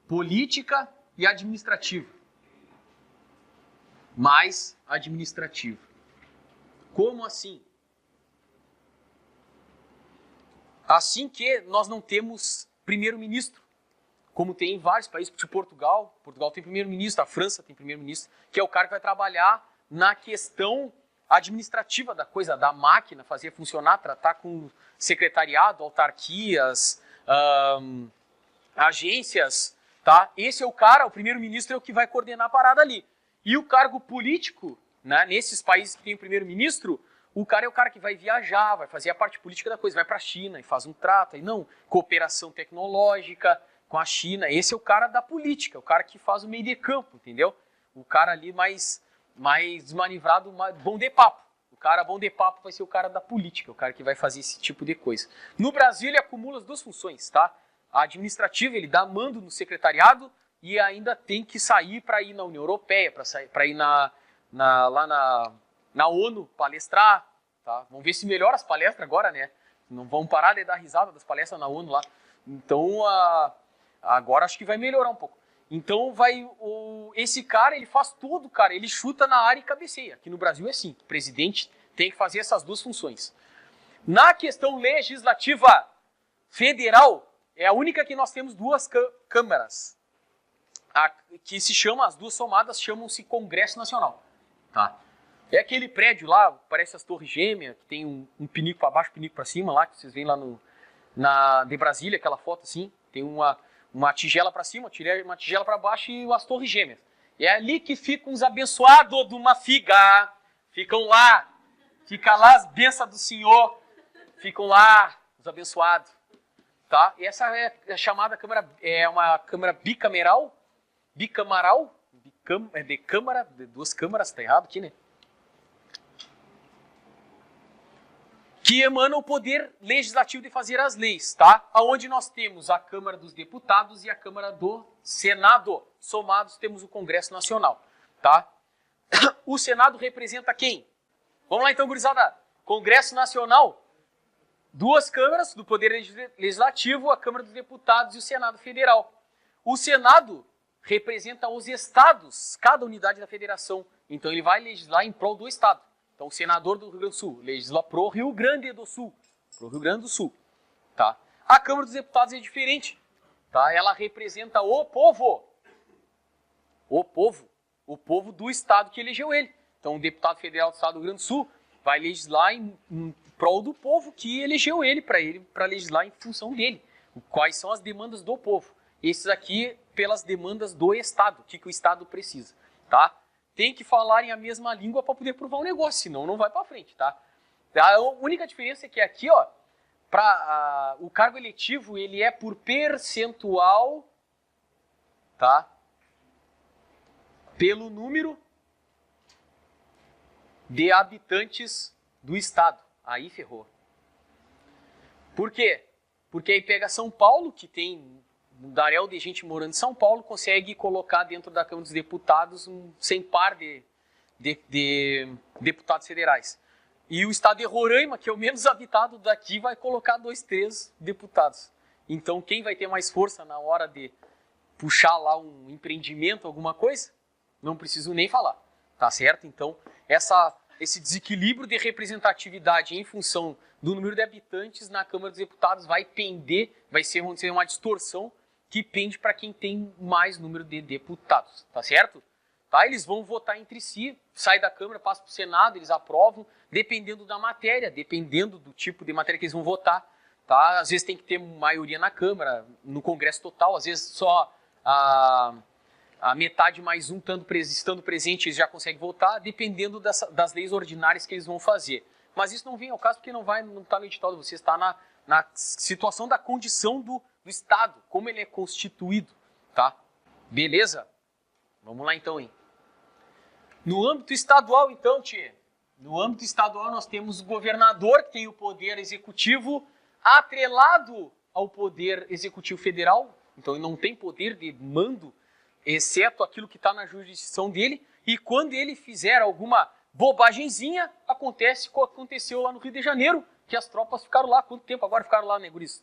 política e administrativa. Mais administrativo. Como assim? Assim que nós não temos primeiro-ministro, como tem em vários países, tipo Portugal. Portugal tem primeiro-ministro, a França tem primeiro-ministro, que é o cara que vai trabalhar na questão administrativa da coisa, da máquina, fazer funcionar, tratar com secretariado, autarquias, agências, tá? Esse é o cara, o primeiro-ministro é o que vai coordenar a parada ali. E o cargo político, né, nesses países que tem o primeiro-ministro, o cara é o cara que vai viajar, vai fazer a parte política da coisa, vai para a China e faz um trato, e não cooperação tecnológica com a China. Esse é o cara da política, o cara que faz o meio de campo, entendeu? O cara ali mais desmanivrado, bom de papo. O cara bom de papo vai ser o cara da política, o cara que vai fazer esse tipo de coisa. No Brasil ele acumula as duas funções, tá? A administrativa, ele dá mando no secretariado, e ainda tem que sair para ir na União Europeia, para ir lá na ONU palestrar. Tá? Vamos ver se melhora as palestras agora, né? Não vão parar de dar risada das palestras na ONU lá. Então, agora acho que vai melhorar um pouco. Então, esse cara, ele faz tudo, cara. Ele chuta na área e cabeceia. Aqui no Brasil é assim. O presidente tem que fazer essas duas funções. Na questão legislativa federal, é a única que nós temos duas câmaras. Que se chama, as duas somadas chamam-se Congresso Nacional. Tá? É aquele prédio lá, parece as Torres Gêmeas, que tem um pinico para baixo, pinico para cima lá, que vocês veem lá de Brasília, aquela foto assim, tem uma tigela para cima, uma tigela para baixo e as Torres Gêmeas. É ali que ficam os abençoados de uma figa, fica lá as bênçãos do Senhor, ficam lá os abençoados. Tá? E essa é a chamada câmara, é uma câmara bicamaral, de câmara, de duas câmaras, tá errado aqui, né? Que emana o poder legislativo de fazer as leis, tá? Aonde nós temos a Câmara dos Deputados e a Câmara do Senado. Somados temos o Congresso Nacional, tá? O Senado representa quem? Vamos lá então, gurizada. Congresso Nacional, duas câmaras do Poder Legislativo, a Câmara dos Deputados e o Senado Federal. O Senado representa os estados, cada unidade da federação. Então ele vai legislar em prol do estado. Então o senador do Rio Grande do Sul legisla pro Rio Grande do Sul. Pro Rio Grande do Sul. Tá? A Câmara dos Deputados é diferente, tá? Ela representa o povo. O povo do estado que elegeu ele. Então, o deputado federal do estado do Rio Grande do Sul vai legislar em prol do povo que elegeu ele para legislar em função dele. Quais são as demandas do povo? Esses aqui, pelas demandas do estado, o que o estado precisa, tá? Tem que falarem a mesma língua para poder aprovar um negócio, senão não vai para frente, tá? A única diferença é que aqui, ó, o cargo eletivo, ele é por percentual, tá? Pelo número de habitantes do estado. Aí ferrou. Por quê? Porque aí pega São Paulo, que tem um daréu de gente morando em São Paulo, consegue colocar dentro da Câmara dos Deputados sem par de deputados federais. E o estado de Roraima, que é o menos habitado daqui, vai colocar 2, 3 deputados. Então, quem vai ter mais força na hora de puxar lá um empreendimento, alguma coisa? Não preciso nem falar, tá certo? Então, esse desequilíbrio de representatividade em função do número de habitantes na Câmara dos Deputados vai pender, vai ser uma distorção que pende para quem tem mais número de deputados, tá certo? Tá? Eles vão votar entre si, sai da Câmara, passa para o Senado, eles aprovam, dependendo da matéria, dependendo do tipo de matéria que eles vão votar. Tá? Às vezes tem que ter maioria na Câmara, no Congresso total, às vezes só a metade mais um estando presente eles já conseguem votar, dependendo das leis ordinárias que eles vão fazer. Mas isso não vem ao caso porque não está no edital de vocês, está na situação da condição do Estado, como ele é constituído. Tá? Beleza? Vamos lá então, hein? No âmbito estadual, então, tchê. No âmbito estadual nós temos o governador, que tem o poder executivo atrelado ao poder executivo federal. Então ele não tem poder de mando, exceto aquilo que está na jurisdição dele. E quando ele fizer alguma bobagenzinha, aconteceu lá no Rio de Janeiro, que as tropas ficaram lá. Quanto tempo agora ficaram lá, né, guris?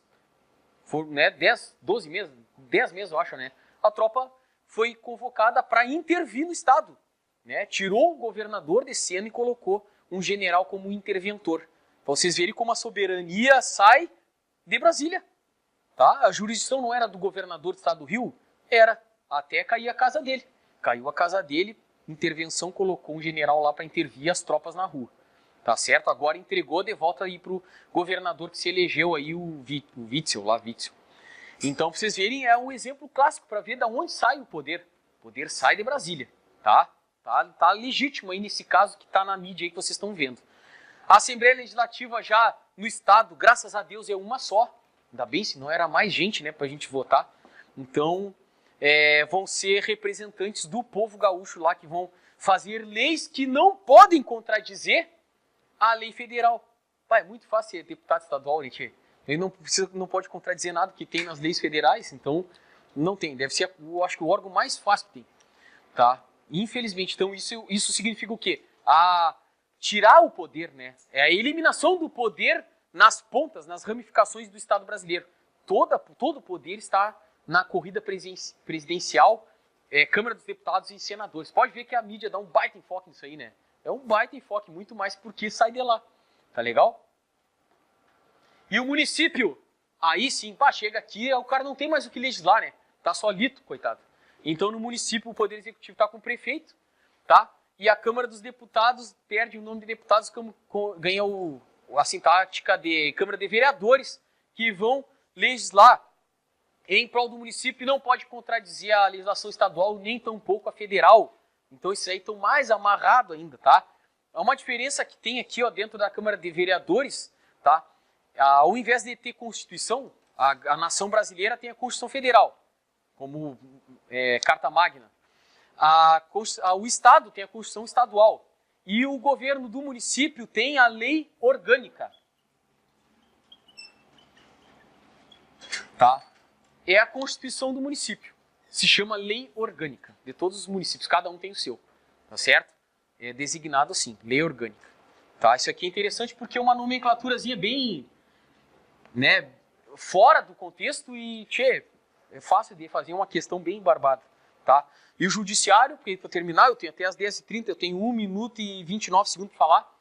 Foram, né, 10, 12 meses, 10 meses, eu acho, né? A tropa foi convocada para intervir no Estado. Né? Tirou o governador de cena e colocou um general como interventor. Para vocês verem como a soberania sai de Brasília. Tá? A jurisdição não era do governador do estado do Rio? Era. Até cair a casa dele. Caiu a casa dele, intervenção, colocou um general lá para intervir as tropas na rua. Tá certo? Agora entregou de volta aí para o governador que se elegeu aí, o Witzel, lá, Witzel. Então, para vocês verem, é um exemplo clássico para ver de onde sai o poder. O poder sai de Brasília, tá? Tá legítimo aí nesse caso que está na mídia aí que vocês estão vendo. A Assembleia Legislativa já no Estado, graças a Deus, é uma só. Ainda bem, se não era mais gente, né, para a gente votar. Então, vão ser representantes do povo gaúcho lá que vão fazer leis que não podem contradizer a lei federal. É muito fácil ser deputado estadual, gente. Ele não pode contradizer nada que tem nas leis federais, então não tem. Deve ser, eu acho que o órgão mais fácil que tem. Tá? Infelizmente, então isso significa o quê? Tirar o poder, né? É a eliminação do poder nas pontas, nas ramificações do Estado brasileiro. Todo o poder está na corrida presidencial, Câmara dos Deputados e senadores. Pode ver que a mídia dá um baita enfoque nisso aí, né? É um baita enfoque, muito mais porque sai de lá. Tá legal? E o município, aí sim, chega aqui, o cara não tem mais o que legislar, né? Tá só lito, coitado. Então, no município, o Poder Executivo está com o prefeito, tá? E a Câmara dos Deputados perde o nome de deputados, ganha a sintática de Câmara de Vereadores, que vão legislar em prol do município e não pode contradizer a legislação estadual, nem tampouco a federal. Então, isso aí estão mais amarrado ainda, tá? Há uma diferença que tem aqui, ó, dentro da Câmara de Vereadores, tá? Ao invés de ter Constituição, a nação brasileira tem a Constituição Federal, como Carta Magna. O Estado tem a Constituição Estadual. E o governo do município tem a Lei Orgânica. Tá? É a Constituição do município. Se chama Lei Orgânica, de todos os municípios. Cada um tem o seu. Tá certo? É designado assim, Lei Orgânica. Tá? Isso aqui é interessante porque é uma nomenclaturazinha bem, né, fora do contexto e, é fácil de fazer uma questão bem barbada, tá? E o judiciário, para terminar, eu tenho até as 10h30, eu tenho 1 minuto e 29 segundos para falar.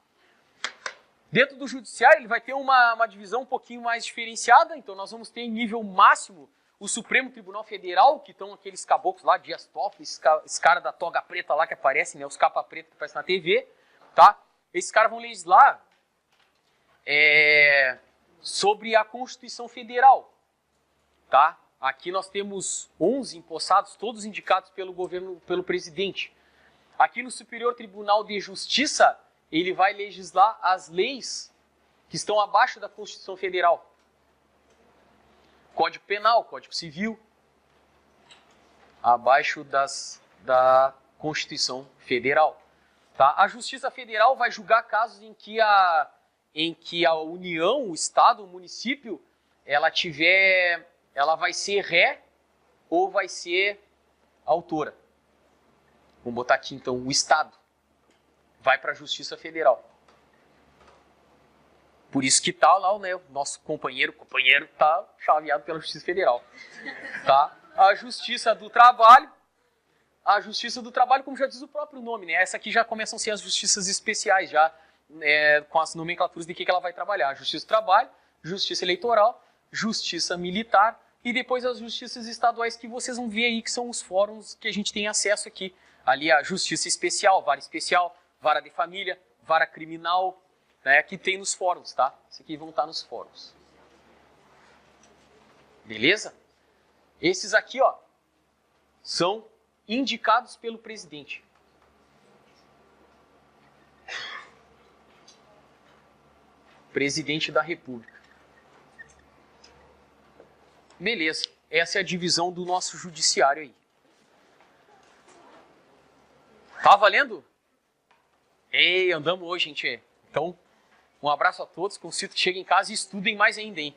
Dentro do judiciário, ele vai ter uma divisão um pouquinho mais diferenciada. Então, nós vamos ter em nível máximo o Supremo Tribunal Federal, que estão aqueles caboclos lá, Dias Toffoli, esse cara da toga preta lá que aparece, né, os capa preta que aparecem na TV, tá? Esses caras vão legislar sobre a Constituição Federal, tá? Aqui nós temos 11 empossados, todos indicados pelo governo, pelo presidente. Aqui no Superior Tribunal de Justiça, ele vai legislar as leis que estão abaixo da Constituição Federal. Código Penal, Código Civil, abaixo da Constituição Federal. Tá? A Justiça Federal vai julgar casos em que a União, o Estado, o município, ela vai ser ré ou vai ser autora. Vamos botar aqui então o Estado. Vai para a Justiça Federal. Por isso que tá lá, né, o nosso companheiro tá chaveado pela Justiça Federal. Tá? A Justiça do Trabalho, como já diz o próprio nome, né? Essa aqui já começam a ser as justiças especiais, já com as nomenclaturas de que ela vai trabalhar. Justiça do Trabalho, Justiça Eleitoral, Justiça Militar e depois as justiças estaduais que vocês vão ver aí, que são os fóruns que a gente tem acesso aqui. Ali a Justiça Especial, Vara de Família, Vara Criminal, né, que tem nos fóruns, tá? Esses aqui vão estar nos fóruns. Beleza? Esses aqui, ó, são indicados pelo presidente. Presidente da República. Beleza. Essa é a divisão do nosso judiciário aí. Tá valendo? Ei, andamos hoje, gente. Então, um abraço a todos. Consigo que cheguem em casa e estudem mais ainda, hein?